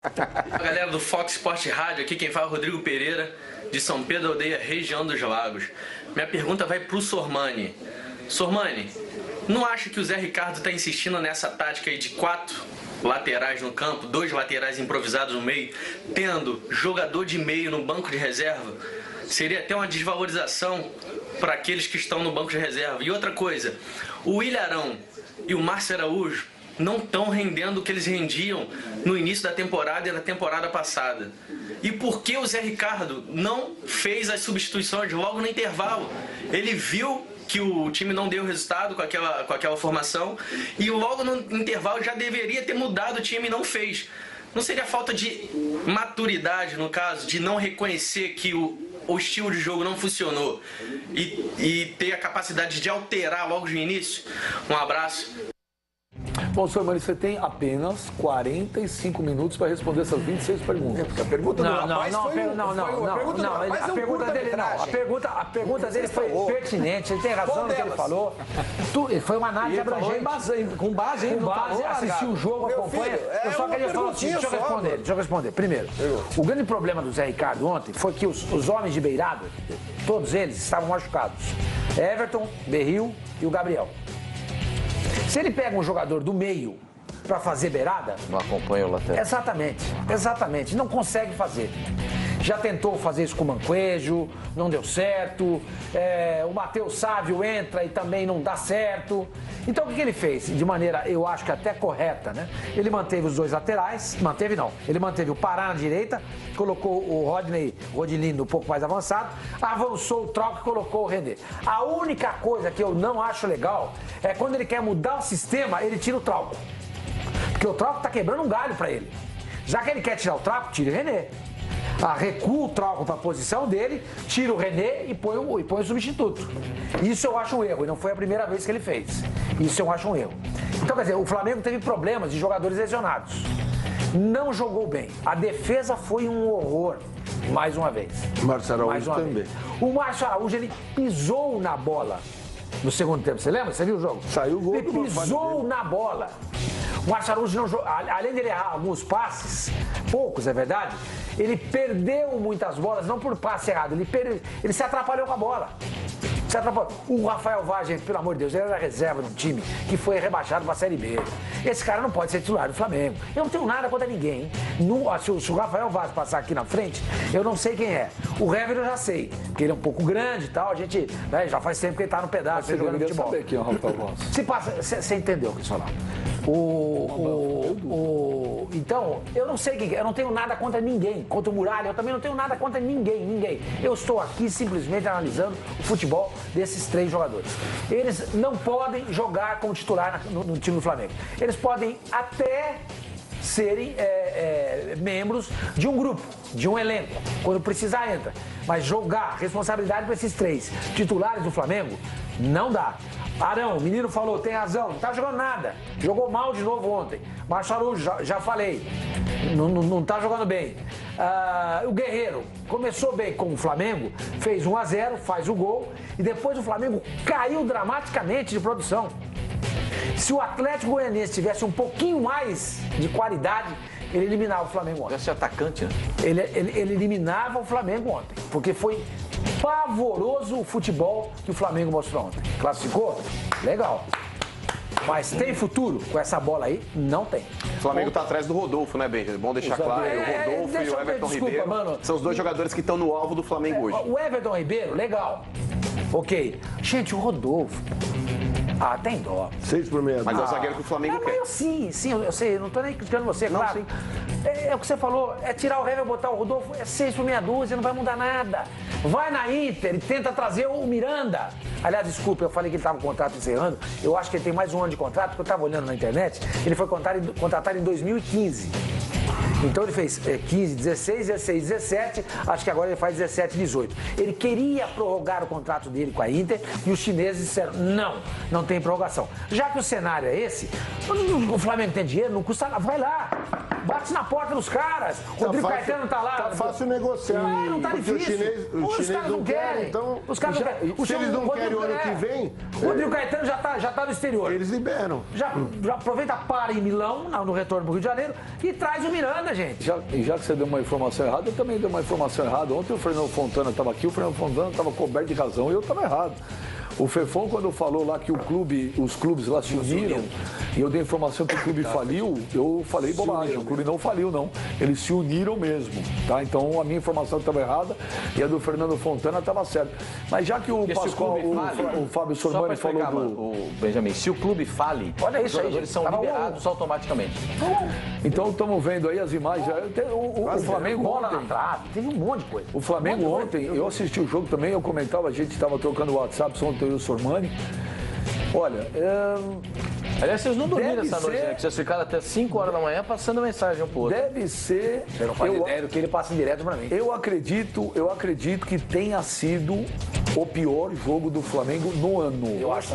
Galera do Fox Sport Rádio, aqui quem fala é o Rodrigo Pereira, de São Pedro Aldeia, região dos Lagos. Minha pergunta vai pro Sormani. Sormani, não acha que o Zé Ricardo está insistindo nessa tática aí de 4 laterais no campo, 2 laterais improvisados no meio, tendo jogador de meio no banco de reserva? Seria até uma desvalorização para aqueles que estão no banco de reserva. E outra coisa, o Ilharão e o Márcio Araújo não estão rendendo o que eles rendiam no início da temporada e na temporada passada. E por que o Zé Ricardo não fez as substituições logo no intervalo? Ele viu que o time não deu resultado com aquela formação e logo no intervalo já deveria ter mudado o time e não fez. Não seria falta de maturidade, no caso, de não reconhecer que o estilo de jogo não funcionou e ter a capacidade de alterar logo de início? Um abraço. Bom, Sormani, você tem apenas 45 minutos para responder essas 26 perguntas. A pergunta do rapaz a pergunta dele foi pertinente, ele tem razão no que ele falou. Foi uma análise abrangente. Com base, assistiu o jogo, acompanha. Eu só queria falar assim, deixa eu responder. Primeiro, o grande problema do Zé Ricardo ontem foi que os homens de beirada, todos eles estavam machucados. Everton, Berril e o Gabriel. Se ele pega um jogador do meio para fazer beirada... Não acompanha o lateral. Exatamente. Não consegue fazer. Já tentou fazer isso com o Manquejo, não deu certo. O Matheus Sávio entra e também não dá certo. Então o que ele fez? De maneira, eu acho que até correta, né? Ele manteve os 2 laterais, ele manteve o Pará na direita, colocou o Rodinei um pouco mais avançado, avançou o Trauco e colocou o René. A única coisa que eu não acho legal é quando ele quer mudar o sistema, ele tira o Trauco. Porque o Trauco tá quebrando um galho para ele. Já que ele quer tirar o Trauco, tira o René. Recua o Trauco para a posição dele, tira o René e põe o substituto. Isso eu acho um erro, e não foi a primeira vez que ele fez. Isso eu acho um erro. Então, quer dizer, o Flamengo teve problemas de jogadores lesionados. Não jogou bem. A defesa foi um horror, mais uma vez. O Márcio Araújo também. O Márcio Araújo, ele pisou na bola no segundo tempo. Você lembra? Você viu o jogo? Saiu o gol. Ele pisou na bola. O Márcio Araújo não jogou, além de ele errar alguns passes, poucos, é verdade, ele perdeu muitas bolas, não por passe errado, ele se atrapalhou com a bola. O Rafael Vaz, pelo amor de Deus, ele era reserva de um time que foi rebaixado para a Série B. Esse cara não pode ser titular do Flamengo. Eu não tenho nada contra ninguém. Se o Rafael Vaz passar aqui na frente, eu não sei quem é. O Hever eu já sei, porque ele é um pouco grande e tal, a gente já faz tempo que ele tá no pedaço, você jogando futebol. Saber quem é o Rafael Vaz. Você entendeu o que eu falar? Então, eu não sei quem é, eu não tenho nada contra ninguém, contra o Muralha, eu também não tenho nada contra ninguém. Eu estou aqui simplesmente analisando o futebol desses 3 jogadores. Eles não podem jogar como titular no time do Flamengo. Eles podem até serem membros de um grupo, de um elenco. Quando precisar, entra. Mas jogar, responsabilidade para esses 3 titulares do Flamengo, não dá. Arão, o menino falou, tem razão, não tá jogando nada. Jogou mal de novo ontem. Márcio Araújo, já falei, não tá jogando bem. O Guerreiro começou bem com o Flamengo, fez 1-0, faz o gol, e depois o Flamengo caiu dramaticamente de produção. Se o Atlético Goianiense tivesse um pouquinho mais de qualidade, ele eliminava o Flamengo ontem. Esse atacante, né? Ele eliminava o Flamengo ontem, porque foi pavoroso o futebol que o Flamengo mostrou ontem. Classificou? Legal. Mas tem futuro com essa bola aí? Não tem. O Flamengo tá atrás do Rodolfo, né, Benja? Bom deixar claro. O Rodolfo e o Everton Ribeiro são os 2 jogadores que estão no alvo do Flamengo hoje. O Everton Ribeiro, legal. Ok. Gente, o Rodolfo... tem dó. 6 por meia. Mas é o zagueiro que o Flamengo quer. Sim, eu sei. Eu não tô nem criticando você, claro. Sim. É o que você falou. É tirar o Hever e botar o Rodolfo. É 6 por meia dúzia, não vai mudar nada. Vai na Inter e tenta trazer o Miranda. Aliás, desculpa, eu falei que ele estava com o contrato encerrando. Eu acho que ele tem mais um ano de contrato, porque eu estava olhando na internet. Ele foi contratado em 2015. Então ele fez 15, 16, 16, 17, acho que agora ele faz 17, 18. Ele queria prorrogar o contrato dele com a Inter e os chineses disseram, não tem prorrogação. Já que o cenário é esse, o Flamengo tem dinheiro, não custa nada, vai lá. Bate na porta dos caras. O Rodrigo Caetano tá lá. Tá fácil negociar. Não tá difícil. Os caras não querem. Então, os caras não querem. Se eles não querem o ano que vem... O Rodrigo Caetano já tá no exterior. Eles liberam. Já aproveita, para em Milão, no retorno pro Rio de Janeiro, e traz o Miranda, gente. Já que você deu uma informação errada, eu também dei uma informação errada. Ontem o Fernando Fontana estava aqui, o Fernando Fontana estava coberto de razão e eu estava errado. O Fefão, quando falou lá que os clubes lá se uniram, e eu dei a informação que o clube faliu, eu falei bobagem. O clube não faliu, não. Eles se uniram mesmo, tá? Então a minha informação estava errada e a do Fernando Fontana estava certa. Mas já que o Pascoal, o Fábio Sormani falou o Benjamin, se o clube fale, olha os jogadores são liberados automaticamente. Então estamos vendo aí as imagens. O Flamengo ontem... Teve um monte de coisa. O Flamengo ontem, eu assisti o jogo também, eu comentava, a gente estava trocando o WhatsApp, ontem o Sormani. Olha, aliás, vocês não dormiram essa noite, né? Que vocês ficaram até 5 horas da manhã passando mensagem um pro outro. Deve ser... Você não faz ideia do que ele passa direto pra mim. Eu acredito que tenha sido o pior jogo do Flamengo no ano.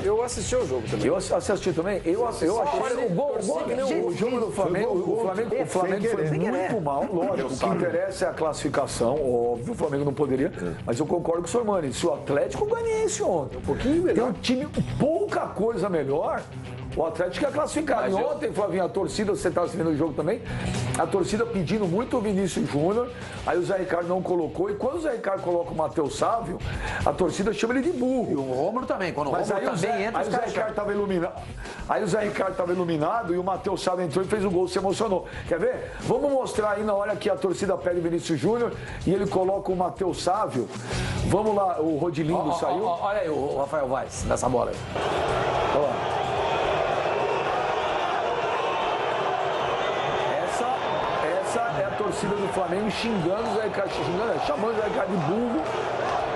Eu assisti o jogo também. Eu assisti também. Eu achei o jogo do Flamengo, o Flamengo foi muito mal, lógico. O que interessa é a classificação, óbvio, o Flamengo não poderia, mas eu concordo com o Sormani. Se o Atlético Goianiense ontem, um pouquinho melhor, tem um time pouca coisa melhor, o Atlético é classificado. E ontem, Flavinho, a torcida, você está assistindo o jogo também, a torcida pedindo muito o Vinícius Júnior, aí o Zé Ricardo não colocou, e quando o Zé Ricardo coloca o Matheus Sávio, a torcida chama ele de burro. E o Rômulo também, quando o Rômulo também entra, aí o Zé Ricardo estava iluminado. Aí o Zé Ricardo estava iluminado e o Matheus Sávio entrou e fez o gol, se emocionou. Quer ver? Vamos mostrar aí na hora que a torcida pede o Vinícius Júnior e ele coloca o Matheus Sávio. Vamos lá, o Rodilindo saiu. Olha aí o Rafael Vaz nessa bola aí. Olha lá. Essa é a torcida do Flamengo xingando o Zé Ricardo, chamando o Zé Ricardo de burro.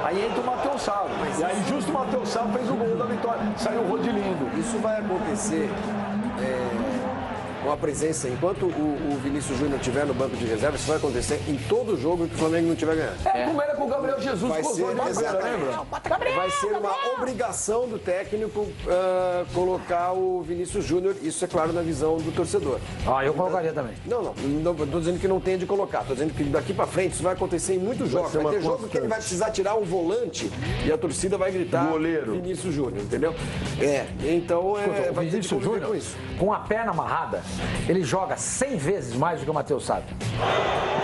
Aí entra o Matheus Sávio. E aí justo o Matheus Sávio fez o gol da vitória. Saiu o Rodilindo. Isso vai acontecer com a presença, enquanto o Vinícius Júnior estiver no banco de reserva, isso vai acontecer em todo jogo que o Flamengo não estiver ganhando. Como era com o Gabriel Jesus, vai ser, lembra? Vai ser uma obrigação do técnico colocar o Vinícius Júnior, isso é claro na visão do torcedor. Eu colocaria também. Não estou dizendo que não tem de colocar, estou dizendo que daqui para frente isso vai acontecer em muitos jogos. Vai ter jogo que ele vai precisar tirar um volante e a torcida vai gritar goleiro Vinícius Júnior, entendeu? Então vai ter de conviver com isso. Com a perna amarrada, ele joga 100 vezes mais do que o Matheus Sávio.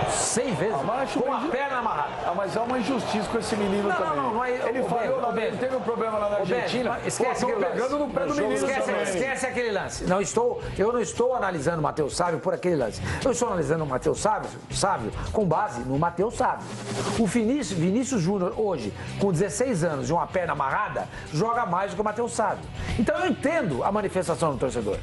100 vezes com a perna amarrada. Mas há uma injustiça com esse menino também. Não é. Ele falhou, ele teve um problema lá na Argentina. Esquece aquele lance. Pegando no pé do menino também. Esquece aquele lance. Eu não estou analisando o Matheus Sávio por aquele lance. Eu estou analisando o Matheus Sávio com base no Matheus Sávio. O Vinícius Júnior hoje, com 16 anos e uma perna amarrada, joga mais do que o Matheus Sávio. Então eu entendo a manifestação do torcedor.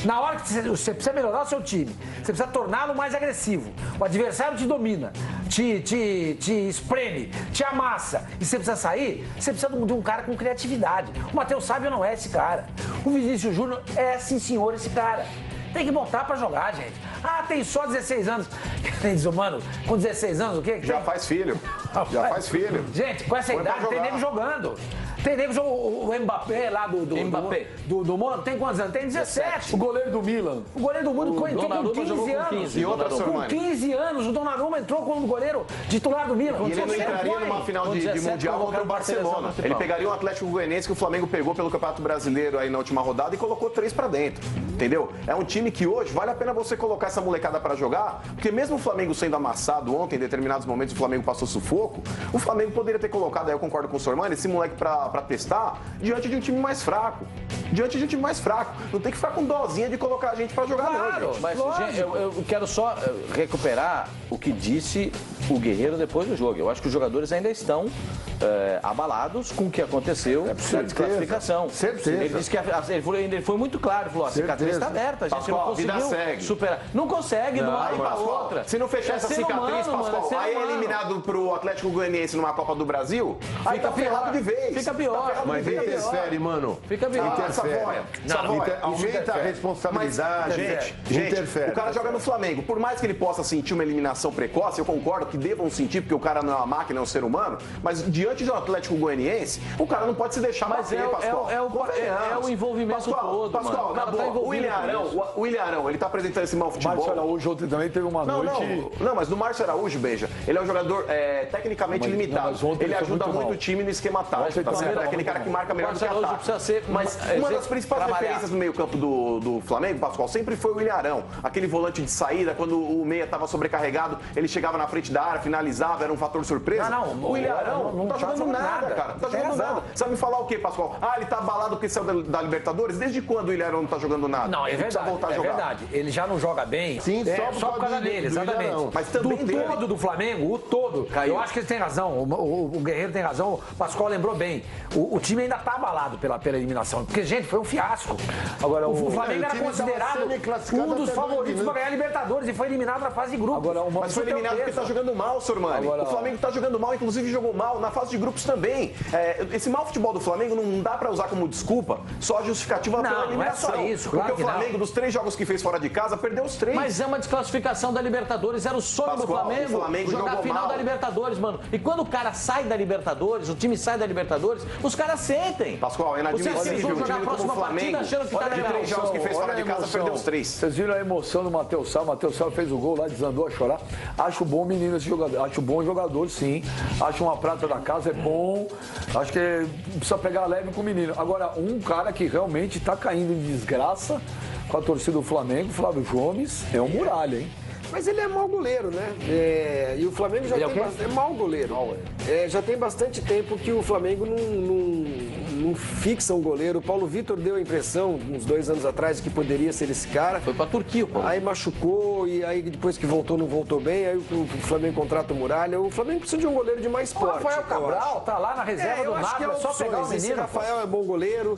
Na hora que você precisa melhorar o seu time, você precisa torná-lo mais agressivo. O adversário te domina, te espreme, te amassa. E você precisa sair, você precisa de um cara com criatividade. O Matheus Sávio não é esse cara. O Vinícius Júnior é, sim senhor, esse cara. Tem que botar pra jogar, gente. Tem só 16 anos. Quem diz, mano, com 16 anos o quê? Já faz filho. Já faz filho. Gente, com essa idade tem nego jogando. Tem nego jogando. O Mbappé lá do Mônaco tem quantos anos? Tem 17. O goleiro do Milan. O goleiro do mundo entrou com 15 anos. Com 15 anos, o Donnarumma entrou como goleiro titular do Milan. E ele não entraria numa final de Mundial contra o Barcelona. Ele pegaria um Atlético Goianiense que o Flamengo pegou pelo Campeonato Brasileiro aí na última rodada e colocou 3 pra dentro. Entendeu? É um time que hoje vale a pena você colocar essa molecada pra jogar, porque mesmo o Flamengo sendo amassado ontem, em determinados momentos o Flamengo passou sufoco, o Flamengo poderia ter colocado, aí eu concordo com o Sormani, esse moleque pra testar diante de um time mais fraco. Não tem que ficar com dozinha de colocar a gente pra jogar, não, gente. Mas, gente, eu quero só recuperar o que disse o Guerreiro depois do jogo. Eu acho que os jogadores ainda estão abalados com o que aconteceu na desclassificação. Certeza. Ele disse que ele foi muito claro, ele falou, a cicatriz está aberta, a gente não conseguiu superar. Não consegue, não vai pra outra. Se não fechar essa cicatriz, Pascoal, aí é eliminado pro Atlético Goianiense numa Copa do Brasil, aí tá ferrado de vez. Fica pior. Mas interfere, mano. Fica pior. Savoia. Aumenta a responsabilidade. Gente, o cara joga no Flamengo. Por mais que ele possa sentir uma eliminação precoce, eu concordo que devam sentir, porque o cara não é uma máquina, é um ser humano, mas diante do Atlético Goianiense, o cara não pode se deixar bater, Pascoal. É o envolvimento todo, Pascoal, mano. o William Arão, ele tá apresentando esse mau futebol. Márcio Araújo ontem também teve uma noite... Não, mas no Márcio Araújo, beija, ele é um jogador tecnicamente limitado. Ele ajuda muito o time no esquema tático, tá certo? É aquele cara que marca melhor do que ataque. Mas uma das principais referências no meio-campo do Flamengo, Pascoal, sempre foi o William Arão. Aquele volante de saída, quando o meia estava sobrecarregado, ele chegava na frente da área, finalizava, era um fator surpresa. O William Arão não tá jogando nada, cara. Não tá jogando nada. Você vai me falar o quê, Pascoal? Ele tá abalado porque saiu da Libertadores? Desde quando o William Arão não tá jogando nada? Não, é verdade. Voltar a jogar. Verdade. Ele já não joga bem. Sim, só por causa dele, exatamente. Mas também do todo do Flamengo, o todo. Caiu. Eu acho que ele tem razão. O Guerreiro tem razão. O Pascoal lembrou bem. O time ainda tá abalado pela eliminação. Porque, gente, foi um fiasco. Agora, o Flamengo era considerado um dos favoritos para ganhar a Libertadores e foi eliminado na fase de grupos. Mas foi eliminado porque tá jogando mal, Sormani. O Flamengo tá jogando mal, inclusive jogou mal na fase de grupos também. Esse mau futebol do Flamengo não dá pra usar como desculpa, só a justificativa pela eliminação. Não é só isso, claro. Porque o Flamengo, dos 3 jogos que fez fora de casa, perdeu os 3. Mas é uma desclassificação da Libertadores, era o sonho do Flamengo jogar a final da Libertadores, mano. E quando o cara sai da Libertadores, o time sai da Libertadores, os caras sentem. Pascoal, é inadmissível jogar a próxima partida achando que tá de 3 jogos que fez fora de casa, perdeu os 3. Vocês viram a emoção do Matheus Sá? O Matheus Sá fez o gol lá, desandou a chorar. Acho bom menino esse jogador. Acho bom jogador, sim. Acho uma prata da casa, é bom. Acho que precisa pegar leve com o menino. Agora, um cara que realmente está caindo em desgraça com a torcida do Flamengo, Flávio Gomes, é um Muralha, hein? Mas ele é mau goleiro, né? E o Flamengo já tem bastante... É mau goleiro. Já tem bastante tempo que o Flamengo não fixa um goleiro. O Paulo Vitor deu a impressão, uns 2 anos atrás, que poderia ser esse cara. Foi pra Turquia, pô. Aí machucou, e aí depois que voltou, não voltou bem. Aí o Flamengo contrata o Muralha. O Flamengo precisa de um goleiro de mais porte. O Rafael Cabral tá lá na reserva do nada, é só pegar o menino. Esse Rafael é bom goleiro.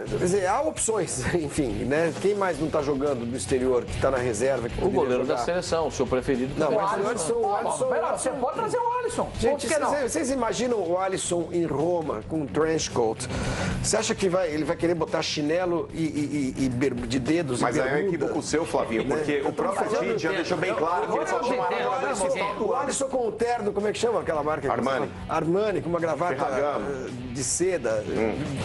Quer dizer, há opções, enfim, né? Quem mais não tá jogando do exterior, que tá na reserva? O goleiro da seleção, o seu preferido. Não, mas o Alisson... Você pode trazer o Alisson. Gente, vocês imaginam o Alisson em Roma com um trench coat? Você acha que ele vai querer botar chinelo de dedos? Mas aí é um equívoco seu, Flavinho, porque o próprio Tite já deixou bem claro que ele só chama o Alisson com o terno, como é que chama aquela marca? Armani, com uma gravata de seda,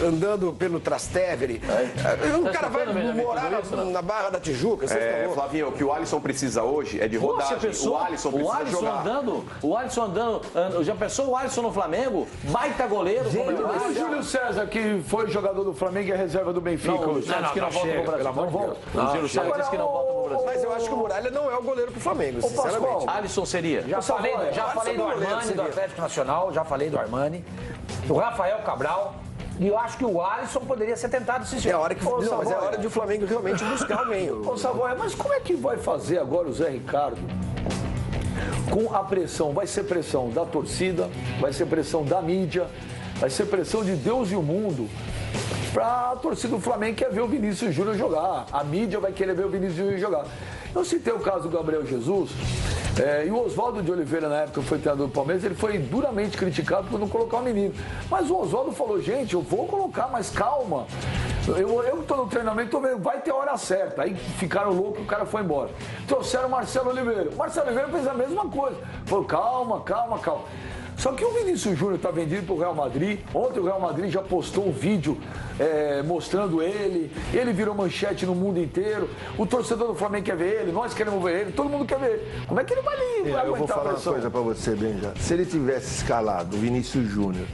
andando pelo Trastevere. O cara vai morar na Barra da Tijuca. Flavinho, o que o Alisson precisa hoje é de rodagem. O Alisson precisa jogar. O Alisson andando, já pensou o Alisson no Flamengo? Baita goleiro. O Júlio César, que foi jogador do Flamengo e é reserva do Benfica. Não, o César que não volta pro Brasil. Não volta. O Júlio César disse que não volta pro Brasil. Mas eu acho que o Muralha não é o goleiro pro Flamengo, sinceramente. Alisson seria. Já falei do Armani, do Atlético Nacional, já falei do Armani, do Rafael Cabral. E eu acho que o Alisson poderia ser tentado esse É hora que mas é hora de o Flamengo realmente buscar o meio. Ô Savoia, mas como é que vai fazer agora o Zé Ricardo com a pressão? Vai ser pressão da torcida, vai ser pressão da mídia, vai ser pressão de Deus e o mundo. Para a torcida do Flamengo quer ver o Vinícius Júnior jogar. A mídia vai querer ver o Vinícius Júnior jogar. Eu citei o caso do Gabriel Jesus. E o Oswaldo de Oliveira, na época que foi treinador do Palmeiras, ele foi duramente criticado por não colocar o menino. Mas o Oswaldo falou, gente, eu vou colocar, mas calma. Eu estou no treinamento, estou vendo, vai ter hora certa. Aí ficaram loucos e o cara foi embora. Trouxeram o Marcelo Oliveira. O Marcelo Oliveira fez a mesma coisa. Falou, calma. Só que o Vinícius Júnior está vendido para o Real Madrid. Ontem o Real Madrid já postou um vídeo mostrando ele. Ele virou manchete no mundo inteiro. O torcedor do Flamengo quer ver ele, nós queremos ver ele, todo mundo quer ver ele. Como é que ele vai ali? Eu vou falar uma coisa para você, Benja. Se ele tivesse escalado o Vinícius Júnior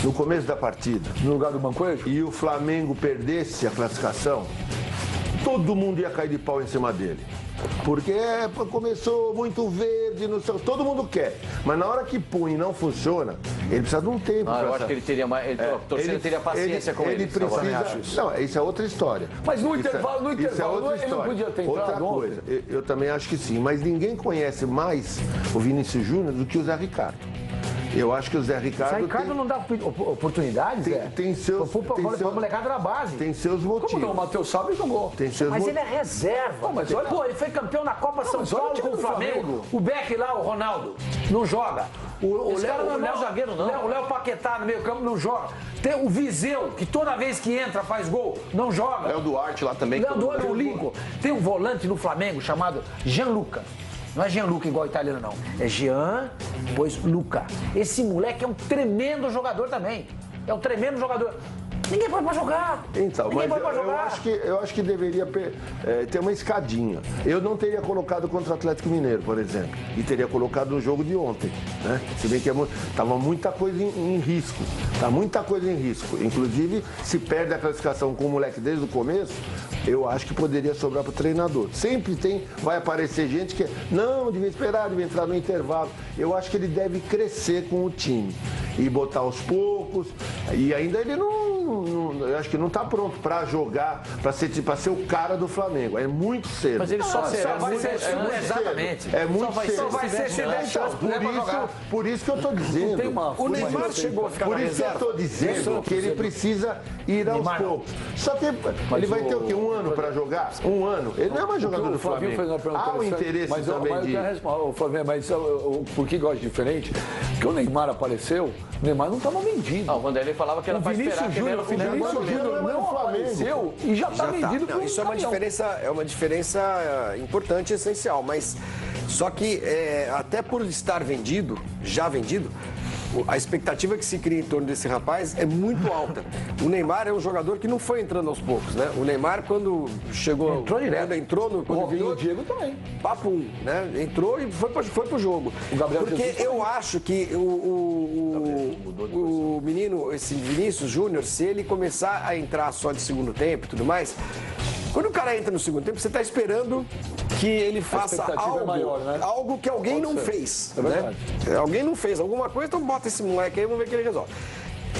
no começo da partida, no lugar do Mancoejo, e o Flamengo perdesse a classificação, todo mundo ia cair de pau em cima dele. Porque começou muito verde, no céu, todo mundo quer. Mas na hora que põe e não funciona, ele precisa de um tempo. Eu acho que ele teria mais. A torcida teria paciência com ele. Precisa. Não, isso é outra história. Mas no intervalo, ele não podia ter entrado. Outra coisa, eu também acho que sim. Mas ninguém conhece mais o Vinícius Júnior do que o Zé Ricardo. Eu acho que o Zé Ricardo. Zé Ricardo não dá oportunidades, tem seus. Pra molecada da base. Tem seus motivos. Como não? O Matheus Sábio jogou. Tem seus Mas ele é reserva. Mas olha... Pô, ele foi campeão na Copa São Paulo com o Flamengo. O Beck lá, o Ronaldo, não joga. O Léo não é zagueiro, não. O Léo Paquetá no meio campo não joga. Tem o Viseu, que toda vez que entra faz gol, não joga. Léo Duarte lá também. Léo Duarte, o Lincoln. Tem um volante no Flamengo chamado Gianluca. Não é Gianluca igual italiano, não. É Jean, pois Luca. Esse moleque é um tremendo jogador também. É um tremendo jogador. Ninguém pode mais jogar. Então, Ninguém mas pode mais jogar. eu acho que deveria ter uma escadinha. Eu não teria colocado contra o Atlético Mineiro, por exemplo. E teria colocado no jogo de ontem. Né? Se bem que estava muita coisa em risco. Tá muita coisa em risco. Inclusive, se perde a classificação com o moleque desde o começo, eu acho que poderia sobrar para o treinador. Sempre vai aparecer gente que não, devia esperar, devia entrar no intervalo. Eu acho que ele deve crescer com o time. E botar aos poucos. E ainda ele eu acho que não está pronto para jogar, para ser o cara do Flamengo. É muito cedo. Mas ele só vai ser exatamente. É muito cedo. Só vai ser Por isso que eu estou dizendo. O Neymar chegou a ficar Por isso que eu estou dizendo que ele precisa ir aos poucos. Só que ele vai ter o quê? Um ano para jogar? Um ano. Ele não é mais jogador do Flamengo. Há o interesse também de... O Flamengo, mas por que gosta diferente? Porque o Neymar apareceu, o Neymar não estava vendido. O Vanderlei falava que era para esperar que ele era o final do Júnior não apareceu e já está vendido para isso é uma diferença importante e essencial, mas só que até por estar vendido, já vendido, a expectativa que se cria em torno desse rapaz é muito alta. O Neymar é um jogador que não foi entrando aos poucos, né? O Neymar, quando chegou... Entrou direto. O Diego também. Papo 1, né? Entrou e foi pro jogo. O Gabriel Porque Jesus eu acho que o menino, esse Vinícius Júnior, se ele começar a entrar só de segundo tempo e tudo mais... Quando o cara entra no segundo tempo, você está esperando que ele faça algo, maior, né? algo que alguém não fez. Né? Alguém não fez alguma coisa, então bota esse moleque aí, vamos ver o que ele resolve.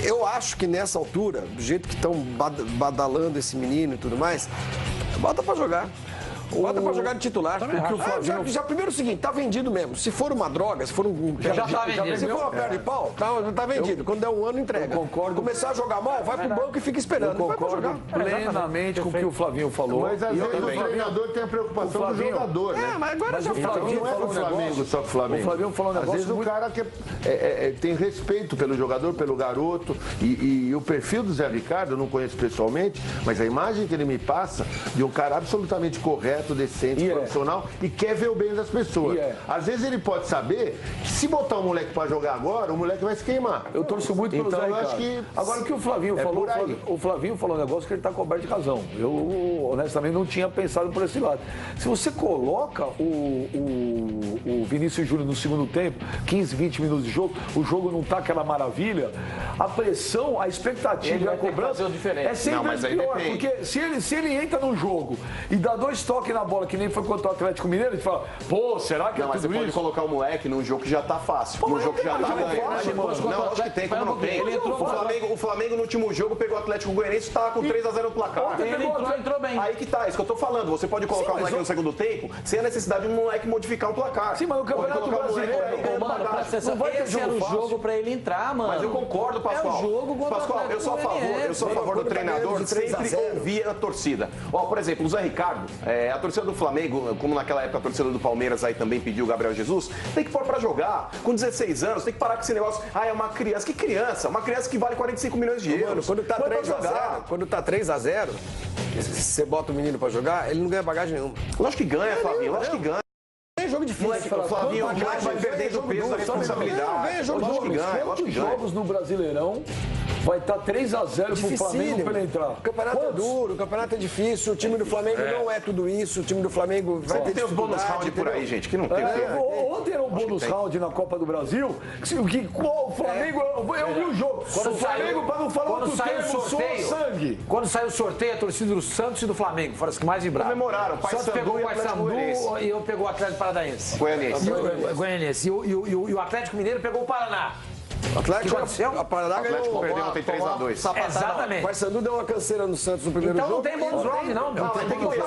Eu acho que nessa altura, do jeito que estão badalando esse menino e tudo mais, bota pra jogar. Bota pra jogar de titular. Já primeiro é o seguinte, tá vendido mesmo. Se for uma droga, se for um... Já tá vendido. Se for uma perna de pau, tá vendido. Quando der um ano, entrega. Eu concordo. Começar a jogar mal, vai pro banco e fica esperando. Eu concordo plenamente com o que o Flavinho falou. Mas às vezes o treinador tem a preocupação do jogador, né? Mas agora já o Flavinho não é do Flamengo, só que o Flamengo. O Flavinho falou um negócio. Às vezes o cara tem respeito pelo jogador, pelo garoto. E o perfil do Zé Ricardo, eu não conheço pessoalmente, mas a imagem que ele me passa de um cara absolutamente correto, decente, profissional e quer ver o bem das pessoas. Às vezes ele pode saber que se botar o moleque para jogar agora, o moleque vai se queimar. Eu torço muito pelo Zé Ricardo. Acho que agora o que o Flavinho falou, o Flavinho falou um negócio que ele está coberto de razão. Eu honestamente não tinha pensado por esse lado. Se você coloca o Vinícius Júnior no segundo tempo, 15, 20 minutos de jogo, o jogo não está aquela maravilha, a pressão, a expectativa, a cobrança é sempre pior, porque se ele entra no jogo e dá 2 toques na bola, que nem foi contra o Atlético Mineiro, a gente fala, pô, será que não, mas você pode colocar o moleque num jogo que já tá fácil, num jogo que já tá ganho. Não, acho que tem, como não tem. O Flamengo no último jogo pegou o Atlético Goianiense e tava com 3-0 no placar. Ele entrou bem. Aí que tá, isso que eu tô falando. Você pode colocar o moleque no segundo tempo sem a necessidade de um moleque modificar o placar. Sim, mas o Campeonato Brasileiro esse era o jogo pra ele entrar, mano. Mas eu concordo, Pascoal. É o jogo contra Pascoal, eu sou a favor do treinador sempre ouvir a torcida. Ó, por exemplo, o Zé Ricardo, a torcida do Flamengo, como naquela época a torcida do Palmeiras aí também pediu o Gabriel Jesus, tem que pôr pra jogar. Com 16 anos, tem que parar com esse negócio. É uma criança. Que criança? Uma criança que vale 45 milhões de euros. Quando tá 3-0, você bota o menino pra jogar, ele não ganha bagagem nenhuma. Lógico que ganha, Flavinho. Lógico que ganha. É jogo difícil. O Flavinho vai perdendo o peso da responsabilidade. Lógico que ganha. Quantos jogos no Brasileirão vai estar 3-0 pro Flamengo para ele entrar? O campeonato é duro, o campeonato é difícil, o time do Flamengo não é tudo isso, o time do Flamengo vai ter tem os bônus round por aí, gente, que não tem. Ontem era um bônus round na Copa do Brasil, o Flamengo, eu vi o jogo. O Flamengo, para não falar outro termo, suou sangue. Quando saiu o sorteio, a torcida do Santos e do Flamengo foram as que mais vibraram. Comemoraram, Santos pegou o Paysandu e eu pegou o Atlético Paranaense. Goianiense. E o Atlético Mineiro pegou o Paraná. O Atlético perdeu ontem 3-2. Exatamente. O Paysandu deu uma canseira no Santos no primeiro jogo. Então não tem bônus round, não. Tem que ter,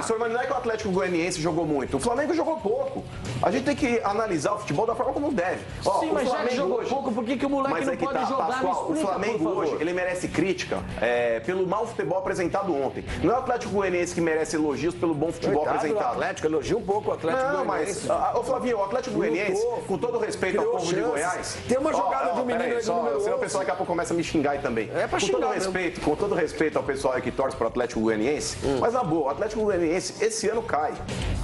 Sormani, o Atlético Goianiense jogou muito. O Flamengo jogou pouco. A gente tem que analisar o futebol da forma como deve. Ó, sim, mas já que jogou pouco, por que o moleque não pode jogar? Pascoal, o Flamengo hoje, ele merece crítica pelo mau futebol apresentado ontem. Não é o Atlético Goianiense que merece elogios pelo bom futebol apresentado. O Atlético elogia um pouco o Atlético Goianiense. Não, mas, ô Flavinho, o Atlético Goianiense, com todo respeito ao povo de Goiás... Tem uma jogada do menino aí do número 11. Senão o pessoal daqui a pouco começa a me xingar aí também. É pra xingar mesmo. Com todo respeito ao pessoal aí que torce pro Atlético Goianiense, mas na boa, o Atlético Goianiense esse ano cai.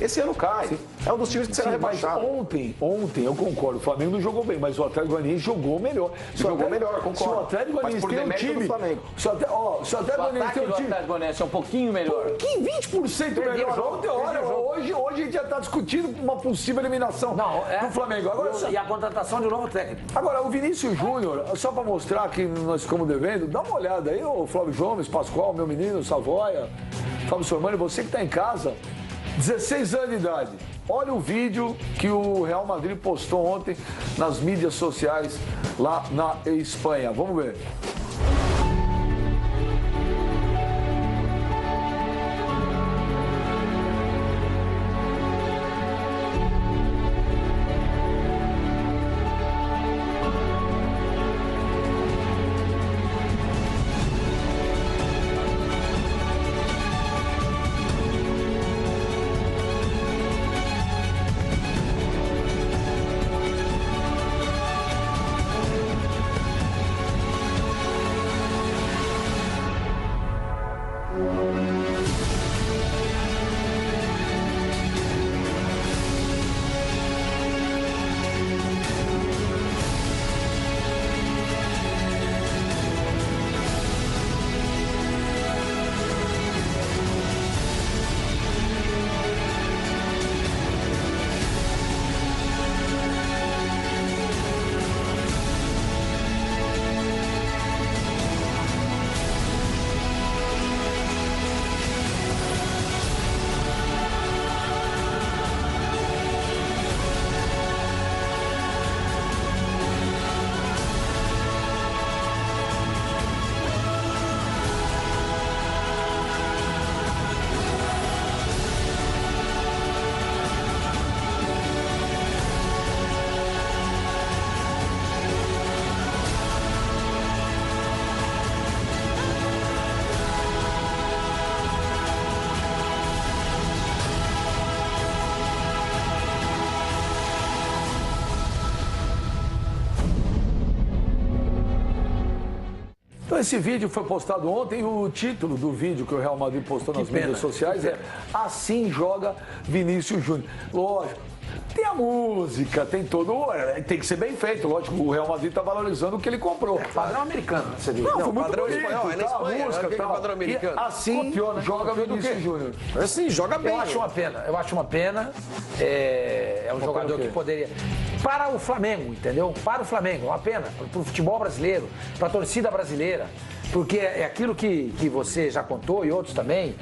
Esse ano cai. Sim. É um dos times que será rebaixado. Ontem, eu concordo, o Flamengo não jogou bem, mas o Atlético Goianiense jogou melhor. Jogou melhor, concordo. Se o Atlético Goianiense tem um time... Se o Atlético Goianiense tem um time... O Atlético Goianiense é um pouquinho melhor. 20% melhor. Hoje a gente já está discutindo uma possível eliminação do Flamengo. Agora, e a contratação de um novo técnico. Agora, o Vinícius Júnior, só para mostrar que nós ficamos devendo, dá uma olhada aí, o Flávio Gomes, Pascoal, meu menino, Savoia, Fábio Sormani, você que está em casa, 16 anos de idade. Olha o vídeo que o Real Madrid postou ontem nas mídias sociais lá na Espanha. Vamos ver. Esse vídeo foi postado ontem e o título do vídeo que o Real Madrid postou nas mídias sociais é "Assim joga Vinícius Júnior". Lógico, tem a música, tem todo... Tem que ser bem feito, lógico. O Real Madrid está valorizando o que ele comprou. Padrão americano, você viu? Não, foi muito padrão bonito, espanhol, é na Espanha, música, é padrão americano. Assim joga Vinícius Júnior. Assim, joga bem. Eu acho uma pena. É um jogador que poderia... Para o Flamengo, entendeu? Para o Flamengo, uma pena. Para o futebol brasileiro, para a torcida brasileira. Porque é aquilo que você já contou e outros também.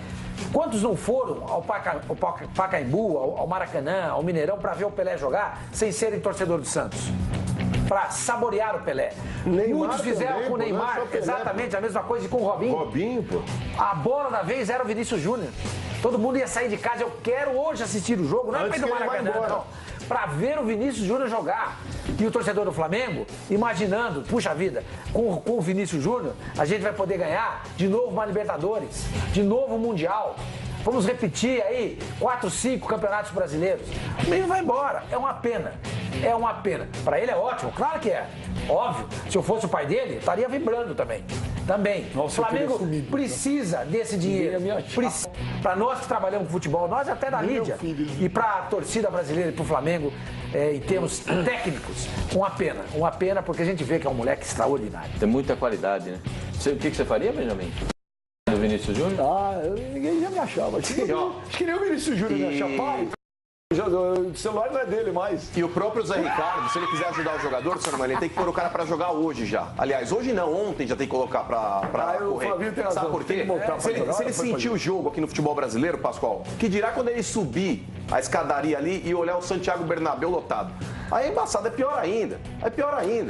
Quantos não foram ao Pacaembu, ao Maracanã, ao Mineirão para ver o Pelé jogar sem serem torcedor do Santos? Para saborear o Pelé. Muitos fizeram também, com o Neymar exatamente a mesma coisa e com o Robinho. Robinho, pô. A bola da vez era o Vinícius Júnior. Todo mundo ia sair de casa. Eu quero hoje assistir o jogo, não é para ir no Maracanã, não. Para ver o Vinícius Júnior jogar. E o torcedor do Flamengo, imaginando, puxa vida, com o Vinícius Júnior, a gente vai poder ganhar de novo uma Libertadores, de novo um Mundial. Vamos repetir aí 4, 5 campeonatos brasileiros. O menino vai embora. É uma pena. É uma pena. Para ele é ótimo, claro que é. Óbvio. Se eu fosse o pai dele, estaria vibrando também. Nossa, o Flamengo precisa desse dinheiro. Para nós que trabalhamos com futebol, nós até da mídia, e para a torcida brasileira e para o Flamengo, em termos técnicos, uma pena, porque a gente vê que é um moleque extraordinário. Tem muita qualidade, né? O que você faria, Benjamin? Do Vinícius Júnior? Ninguém já me achava. Acho que nem o Vinícius Júnior me achava. O celular não é dele mais. E o próprio Zé Ricardo, se ele quiser ajudar o jogador, senhor Mano, ele tem que pôr o cara pra jogar hoje já. Aliás, hoje não, ontem já tem que colocar pra correr. Sabe por quê? Se ele sentir o jogo aqui no futebol brasileiro, Pascoal, que dirá quando ele subir a escadaria ali e olhar o Santiago Bernabéu lotado. Aí é embaçado, é pior ainda.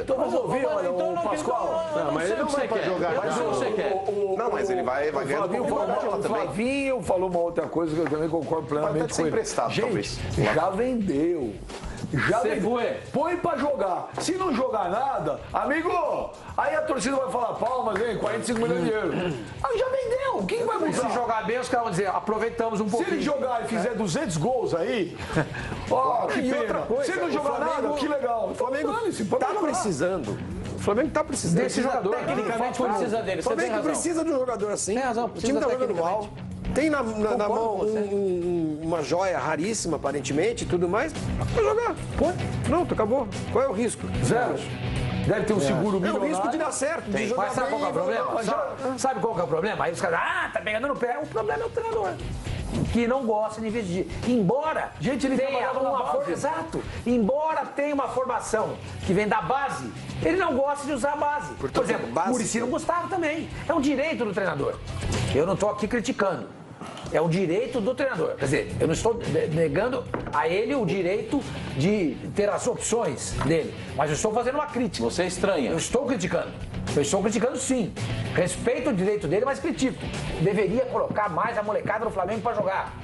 Então vamos ouvir, olha, o Pascoal. Não, mas ele não vai pra jogar. Mas você quer. Não, mas ele vai ganhar o Flavinho falou uma outra coisa que eu também concordo plenamente com ele. Gente, já vendeu. Já põe pra jogar. Se não jogar nada, amigo, aí a torcida vai falar, palmas, hein, 45 milhões de euros. Aí já vendeu, quem vai mudar? Se jogar bem, os caras vão dizer, aproveitamos um pouquinho. Se ele jogar e fizer 200 gols aí, ó, que pena. Outra coisa, se ele não jogar nada, que legal. O Flamengo tá precisando. O Flamengo tá precisando desse jogador. Tecnicamente precisa dele. O Flamengo precisa de um jogador assim. Tem razão. O time tá jogando mal. Tem na mão uma joia raríssima, aparentemente, e tudo mais. Vai jogar. Pronto, acabou. Qual é o risco? Zero. Deve ter um seguro milionário. É o risco de dar certo. De jogar. Mas sabe qual é o problema? Sabe qual é o problema? Aí os caras, tá pegando no pé. O problema é o treinador, que não gosta de investir. Embora tenha uma formação, exato, embora tenha uma formação que vem da base, ele não gosta de usar a base. Por exemplo, o Muricy não gostava também. É um direito do treinador. Eu não estou aqui criticando. É um direito do treinador. Quer dizer, eu não estou negando a ele o direito de ter as opções dele. Mas eu estou fazendo uma crítica. Você é estranha. Eu estou criticando. Eu estou criticando, sim. Respeito o direito dele, mas critico. Deveria colocar mais a molecada no Flamengo para jogar.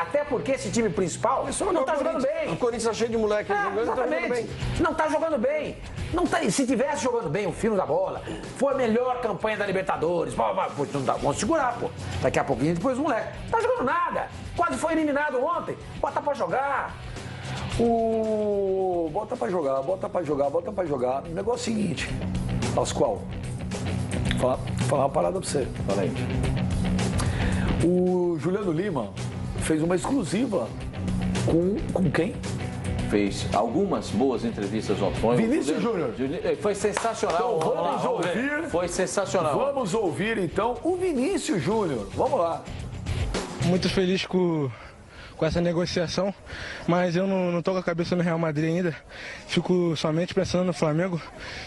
Até porque esse time principal não está jogando bem. O Corinthians está cheio de moleque jogando, exatamente. Tá jogando bem. Não está jogando bem. Não tá, se tivesse jogando bem o fino da bola, foi a melhor campanha da Libertadores. Não dá, vamos segurar, pô. Daqui a pouquinho depois o moleque. Não tá jogando nada. Quase foi eliminado ontem. Bota pra jogar. Bota pra jogar, bota pra jogar, bota pra jogar. O negócio é o seguinte, Pascoal. Vou falar uma parada pra você. Fala aí. O Juliano Lima fez uma exclusiva com quem? Fez algumas boas entrevistas ontem. Vinícius Júnior. Foi sensacional. Então vamos ouvir. Foi sensacional. Vamos ouvir então o Vinícius Júnior. Vamos lá. Muito feliz com essa negociação, mas eu não estou com a cabeça no Real Madrid ainda. Fico somente pensando no Flamengo.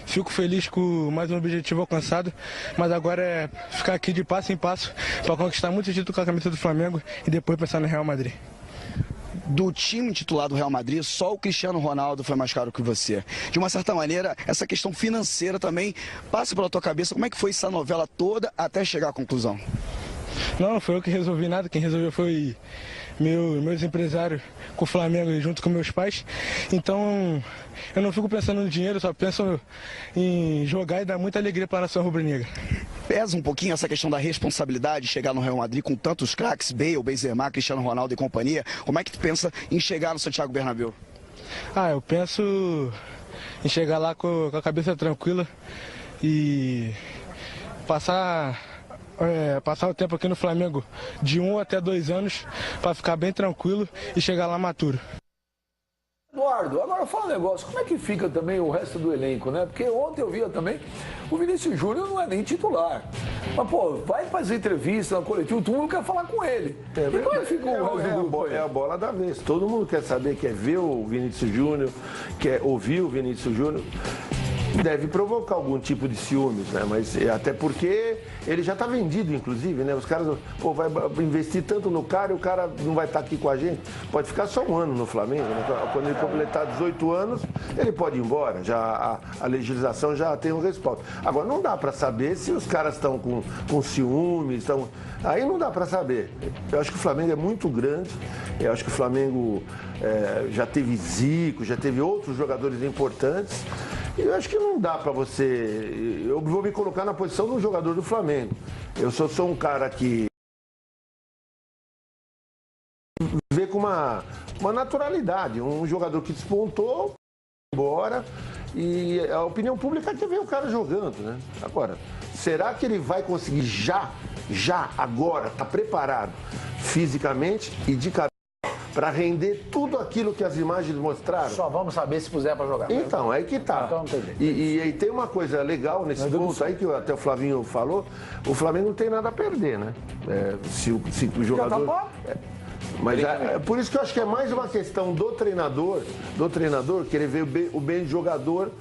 Fico feliz com mais um objetivo alcançado, mas agora é ficar aqui de passo em passo para conquistar muito título com a camisa do Flamengo e depois pensar no Real Madrid. Do time titular do Real Madrid, só o Cristiano Ronaldo foi mais caro que você. De uma certa maneira, essa questão financeira também passa pela tua cabeça. Como é que foi essa novela toda até chegar à conclusão? Não foi eu que resolvi nada. Quem resolveu foi meus empresários com o Flamengo e junto com meus pais. Então, eu não fico pensando no dinheiro, só penso em jogar e dar muita alegria para a nação rubro-negra. Pesa um pouquinho essa questão da responsabilidade de chegar no Real Madrid com tantos craques, Bale, Benzema, Cristiano Ronaldo e companhia. Como é que tu pensa em chegar no Santiago Bernabéu? Eu penso em chegar lá com a cabeça tranquila e passar o tempo aqui no Flamengo de 1 até 2 anos para ficar bem tranquilo e chegar lá maturo. Eduardo, agora fala um negócio, como é que fica também o resto do elenco, né? Porque ontem eu via também, o Vinícius Júnior não é nem titular. Mas, pô, vai fazer entrevista na coletiva, todo mundo quer falar com ele. E como é que fica o resto do grupo? É a bola da vez. Todo mundo quer saber, quer ver o Vinícius Júnior, quer ouvir o Vinícius Júnior. Deve provocar algum tipo de ciúmes, né? Mas até porque ele já está vendido, inclusive, né? Os caras, vai investir tanto no cara e o cara não vai estar aqui com a gente. Pode ficar só um ano no Flamengo, né? Quando ele completar 18 anos, ele pode ir embora. Já a legislação já tem um respaldo. Agora, não dá para saber se os caras estão com ciúmes, aí não dá para saber. Eu acho que o Flamengo é muito grande. Eu acho que o Flamengo já teve Zico, já teve outros jogadores importantes. E eu acho que não dá para você... Eu vou me colocar na posição de um jogador do Flamengo. Eu sou um cara que vê com uma naturalidade. Um jogador que despontou, embora, e a opinião pública quer ver o cara jogando, né? Agora, será que ele vai conseguir agora, tá preparado fisicamente e de cabeça para render tudo aquilo que as imagens mostraram? Só vamos saber se puser para jogar. Então, aí que tá. E tem uma coisa legal nesse ponto aí, que até o Flavinho falou, o Flamengo não tem nada a perder, né? Se o jogador... Mas por isso que eu acho que é mais uma questão do treinador querer ver o bem do jogador,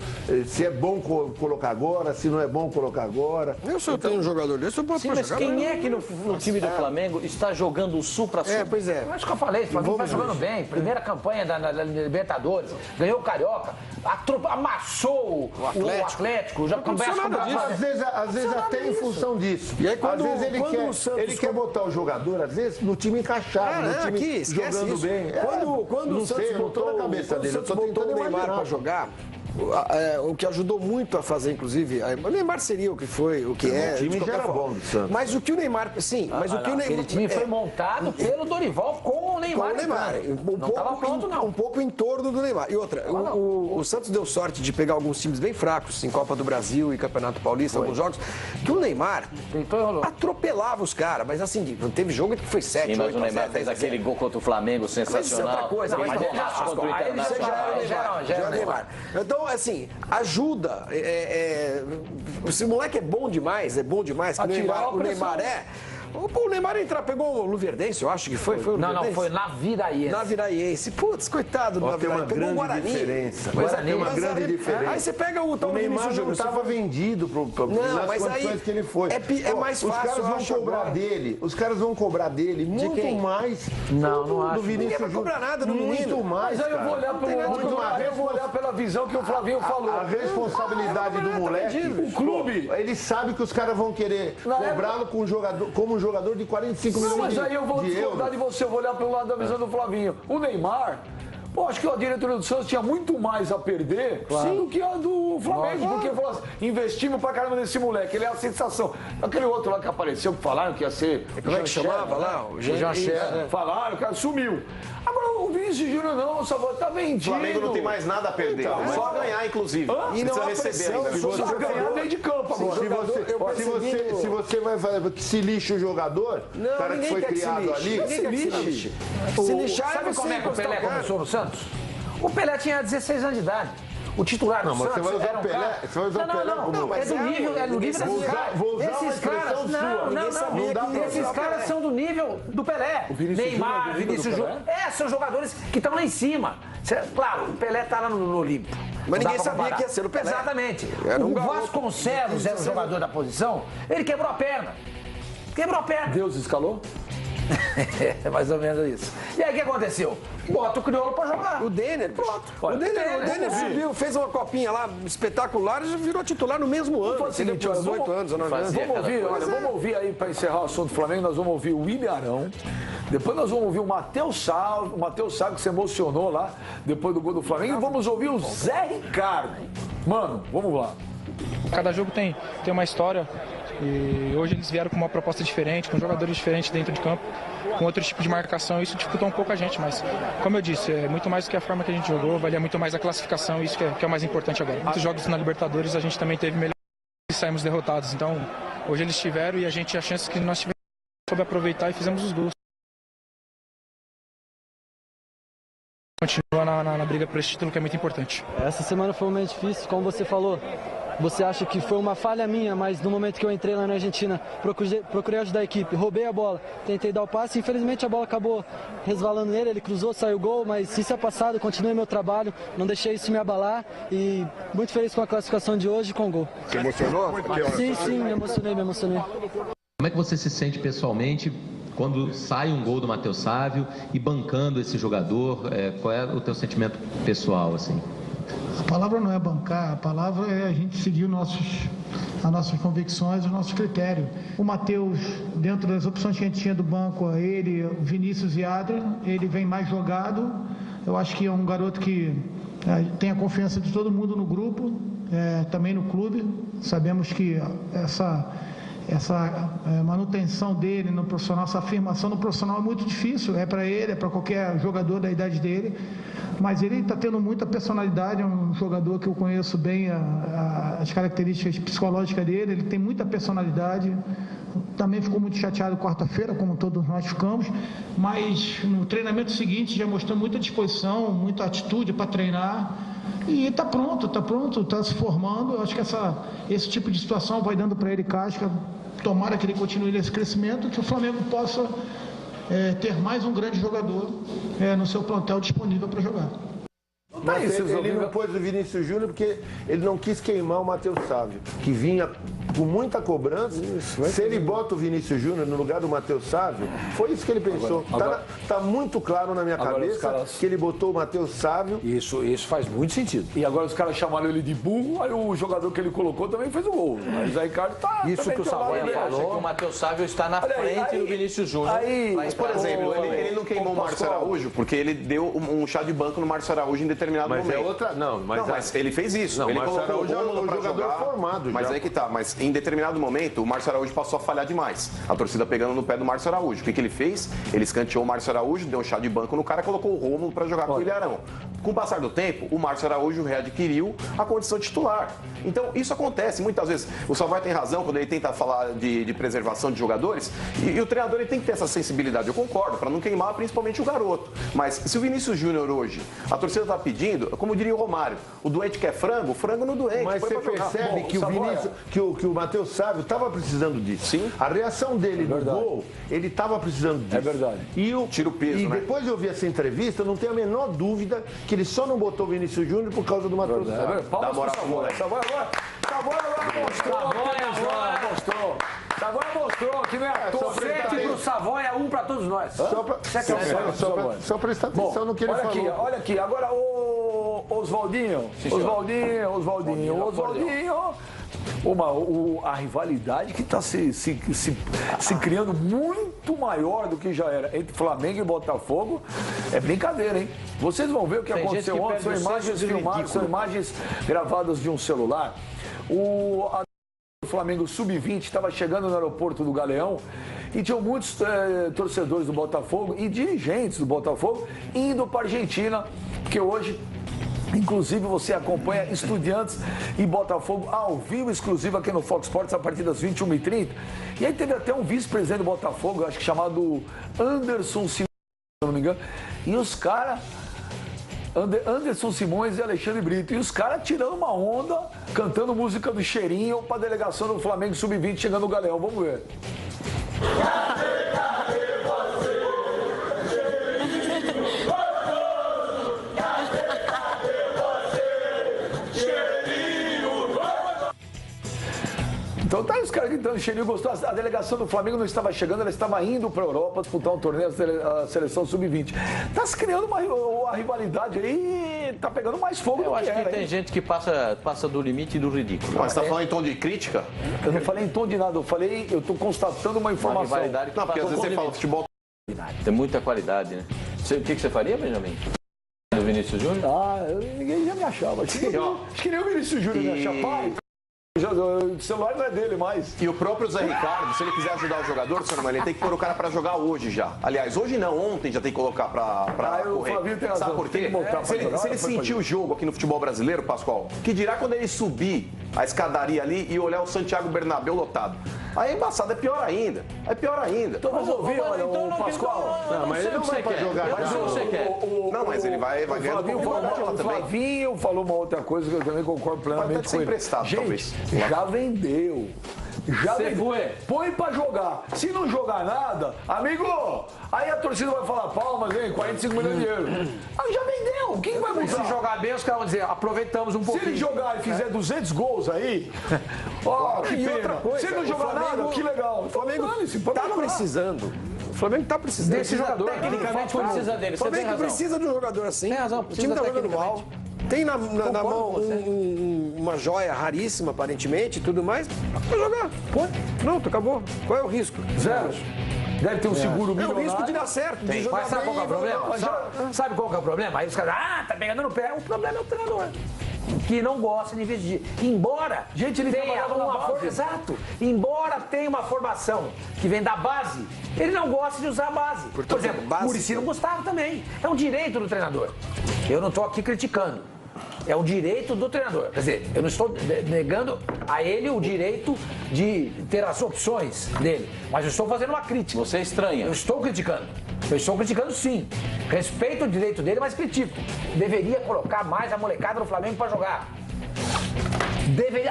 se é bom colocar agora, se não é bom colocar agora. Se eu tenho um jogador desse, eu posso jogar. Mas quem é que no time do Flamengo está jogando o supra-sumo? Pois é. Acho que eu falei, o Flamengo está jogando bem. Primeira campanha da Libertadores, ganhou o Carioca, amassou o Atlético. Já começa às vezes até em função disso. E aí, às vezes ele quer botar o jogador, às vezes, no time encaixado, no time esquece jogando isso. bem. Quando o Santos botou na cabeça dele, eu tô tentando o Neymar para jogar. O que ajudou muito a fazer, inclusive, o Neymar seria o que foi, o que é. O time já era bom do Santos. Mas o que o Neymar, sim, mas o que o Neymar... Aquele time foi montado pelo Dorival com o Neymar. Com o Neymar. Não estava pronto, não. Um pouco em torno do Neymar. E outra, o Santos deu sorte de pegar alguns times bem fracos em Copa do Brasil e Campeonato Paulista, alguns jogos, que o Neymar atropelava os caras, mas assim, teve jogo que foi 7, 8, mas o Neymar fez aquele gol contra o Flamengo sensacional. Mas isso é outra coisa, mas contra o Internacional. já é o Neymar. Então, assim, ajuda. Se o moleque é bom demais, que o Neymar é. O Neymar pegou o Luverdense, eu acho que foi o Luverdense. Não, foi na Viraense. Na Viraense. Putz, coitado do Naviraense. Tem uma grande diferença. Tem uma grande diferença. Aí você pega o tal o Neymar não estava vendido nas condições que ele foi. É mais fácil. Os caras vão cobrar dele muito mais não acho. do Vinícius. Ninguém vai cobrar nada do menino. Muito mais, mas aí eu vou olhar pela visão que o Flavinho falou. A responsabilidade do moleque, o clube, ele sabe que os caras vão querer cobrá-lo como jogador de 45 milhões de euros. Mas aí eu vou discordar de você, eu vou olhar pelo lado da visão do Flavinho. O Neymar, acho que a diretoria do Santos tinha muito mais a perder do que a do Flamengo, porque falou assim, investimos pra caramba nesse moleque, ele é a sensação. Aquele outro lá que apareceu, que falaram que ia ser... Como é que chamava lá? O Jean-Cher. Falaram, o cara sumiu. Agora o Vinícius Júnior não, Salvador, tá vendido. O Flamengo não tem mais nada a perder. Então, só ganhar, inclusive. E não há pressão. Se você ganhar dentro de campo agora. Se você vai fazer que se lixe o jogador, o cara que foi criado ali, se lixe. Se lixar, sabe como é que o Pelé começou no Santos? O Pelé tinha 16 anos de idade. O titular do Santos você vai usar o Pelé? Você vai usar o Pelé como... É do nível desses caras. Esses caras, não. Esses caras são do nível do Pelé. Neymar, Vinícius Júnior. São jogadores que estão lá em cima. Claro, o Pelé tá lá no Olímpico. Mas ninguém sabia que ia ser o Pelé. Exatamente. O Vasconcelos era o jogador da posição, ele quebrou a perna. Deus escalou? É mais ou menos isso. E aí o que aconteceu? Bota o Crioulo pra jogar. O Denner, pronto. O Denner subiu, fez uma copinha lá espetacular e já virou titular no mesmo ano. Vamos ouvir aí, para encerrar o assunto do Flamengo, nós vamos ouvir o William Arão. Depois nós vamos ouvir o Matheus Salvo. O Matheus Salvo que se emocionou lá depois do gol do Flamengo. E vamos ouvir o Zé Ricardo. Mano, vamos lá. Cada jogo tem uma história. E hoje eles vieram com uma proposta diferente, com jogadores diferentes dentro de campo, com outro tipo de marcação. Isso dificultou um pouco a gente, mas, como eu disse, é muito mais do que a forma que a gente jogou, valia muito mais a classificação, isso que é o mais importante agora. Muitos jogos na Libertadores a gente também teve melhor e saímos derrotados. Então, hoje eles tiveram e a chance que nós tivemos soube aproveitar e fizemos os gols. Continua na briga por esse título, que é muito importante. Essa semana foi um momento difícil, como você falou. Você acha que foi uma falha minha, mas no momento que eu entrei lá na Argentina, procurei ajudar a equipe, roubei a bola, tentei dar o passe, infelizmente a bola acabou resvalando nele, ele cruzou, saiu o gol, mas isso é passado, continuei meu trabalho, não deixei isso me abalar e muito feliz com a classificação de hoje e com o gol. Você emocionou? Sim, me emocionei. Como é que você se sente pessoalmente quando sai um gol do Matheus Sávio e bancando esse jogador? Qual é o teu sentimento pessoal, assim? A palavra não é bancar, a palavra é a gente seguir as nossas convicções, os nossos critérios. O Matheus, dentro das opções que a gente tinha do banco, ele, o Vinícius e Adrian, ele vem mais jogado. Eu acho que é um garoto que tem a confiança de todo mundo no grupo, também no clube. Sabemos que essa manutenção dele no profissional, essa afirmação no profissional é muito difícil, é para ele, é para qualquer jogador da idade dele, mas ele está tendo muita personalidade, é um jogador que eu conheço bem as características psicológicas dele, ele tem muita personalidade, também ficou muito chateado quarta-feira, como todos nós ficamos, mas no treinamento seguinte já mostrou muita disposição, muita atitude para treinar. E está pronto, está se formando. Eu acho que esse tipo de situação vai dando para ele casca. Tomara que ele continue nesse crescimento, que o Flamengo possa ter mais um grande jogador no seu plantel disponível para jogar. tá Mas isso. ele não pôs o Vinícius Júnior porque ele não quis queimar o Matheus Sávio, que vinha com muita cobrança. Se ele bota o Vinícius Júnior no lugar do Matheus Sávio, foi isso que ele pensou. Tá muito claro na minha cabeça que ele botou o Matheus Sávio. Isso faz muito sentido. E agora os caras chamaram ele de burro, aí o jogador que ele colocou também fez o gol. Mas o Zé Ricardo tá... Isso que o Savoia falou, que o Matheus Sávio está na frente do Vinícius Júnior. Mas, por exemplo, ele não queimou o Márcio Araújo porque ele deu um chá de banco no Márcio Araújo em determinado momento. Mas ele fez isso. Não, ele colocou colocou o Rômulo pra jogar formado. Mas aí que tá. Mas em determinado momento, o Márcio Araújo passou a falhar demais. A torcida pegando no pé do Márcio Araújo. O que ele fez? Ele escanteou o Márcio Araújo, deu um chá de banco no cara, colocou o Rômulo pra jogar com o Ilharão. Com o passar do tempo, o Márcio Araújo readquiriu a condição titular. Então, isso acontece. Muitas vezes, o Savoia tem razão quando ele tenta falar de preservação de jogadores. E o treinador ele tem que ter essa sensibilidade. Eu concordo, para não queimar principalmente o garoto. Mas se o Vinícius Júnior hoje, a torcida está pedindo, como diria o Romário, o doente quer frango, frango no doente. Mas você percebe que o Vinícius, que o Matheus Sávio estava precisando disso. Sim. A reação dele no gol, ele estava precisando disso. É verdade. Tira o peso, né? Depois de ouvir essa entrevista, eu não tenho a menor dúvida que ele só não botou o Vinícius Júnior por causa do Matheus Sávio. Dá moral pro moleque. Savoia mostrou que não é à toa. 7 pro Savoia, 1 pra todos nós. Só prestar atenção no que ele falou. Olha aqui, agora Oswaldinho. A rivalidade que está se criando muito maior do que já era entre Flamengo e Botafogo é brincadeira, hein? Vocês vão ver o que aconteceu ontem. São imagens filmadas, são imagens gravadas de um celular. O Flamengo Sub-20 estava chegando no aeroporto do Galeão e tinham muitos torcedores do Botafogo e dirigentes do Botafogo indo para a Argentina, porque hoje, inclusive, você acompanha Estudiantes e Botafogo ao vivo, exclusivo aqui no Fox Sports a partir das 21h30. E aí teve até um vice-presidente do Botafogo, acho que chamado Anderson Simões, se não me engano, e os caras... Anderson Simões e Alexandre Brito. E os caras tirando uma onda, cantando música do Cheirinho para a delegação do Flamengo Sub-20 chegando no Galeão. Vamos ver. Então tá aí os caras gritando, Cheirinho gostou. A delegação do Flamengo não estava chegando, ela estava indo para a Europa disputar um torneio, a seleção Sub-20. Tá se criando uma rivalidade aí, tá pegando mais fogo. Eu acho que tem gente que passa do limite e do ridículo. Mas você tá falando em tom de crítica? Eu não falei em tom de nada, eu tô constatando uma informação. Uma rivalidade que não, porque às vezes você fala futebol. Tem muita qualidade, né? O que você faria, Benjamin? Do Vinícius Júnior? Ninguém já me achava. Acho que nem o Vinícius Júnior me achava. O celular não é dele mais. E o próprio Zé Ricardo, se ele quiser ajudar o jogador, senhor Norman, ele tem que pôr o cara pra jogar hoje já. Aliás, hoje não, ontem já tem que colocar pra correr. Sabe por quê? Se ele sentir o jogo aqui no futebol brasileiro, Pascoal, que dirá quando ele subir a escadaria ali e olhar o Santiago Bernabéu lotado. Aí embaçado, é pior ainda. Então vamos ouvir, olha, o Pascoal. Não, mas ele não vai pra jogar. Não, mas ele vai ganhando o Flavinho falou uma outra coisa que eu também concordo plenamente com ele. Emprestado, talvez. Já vendeu. Põe pra jogar. Se não jogar nada, amigo, aí a torcida vai falar palmas, hein? 45 milhões de euros. Aí já vendeu. Quem vai mudar? Se jogar bem, os caras vão dizer, aproveitamos um pouquinho. Se ele jogar e fizer 200 gols aí, que pena. Outra coisa, se ele não jogar nada, que legal. O Flamengo tá precisando. O Flamengo tá precisando desse jogador. Tecnicamente precisa dele. O Flamengo precisa de um jogador assim. Tem razão, o time tá jogando mal. Tem na mão uma joia raríssima, aparentemente, e tudo mais. Vai jogar. Pronto, acabou. Qual é o risco? Zero. Deve ter um seguro milionário. É o risco de dar certo. De Mas sabe qual é o problema? Sabe qual é o problema? Aí os caras, tá pegando no pé. O problema é o treinador, que não gosta de investir. Embora ele tenha embora tenha uma formação que vem da base, ele não gosta de usar a base. Por exemplo, o Muricy não gostava também. É um direito do treinador. Eu não estou aqui criticando. É o direito do treinador. Quer dizer, eu não estou negando a ele o direito de ter as opções dele. Mas eu estou fazendo uma crítica. Você é estranha. Eu estou criticando. Eu estou criticando, sim. Respeito o direito dele, mas critico. Deveria colocar mais a molecada no Flamengo para jogar.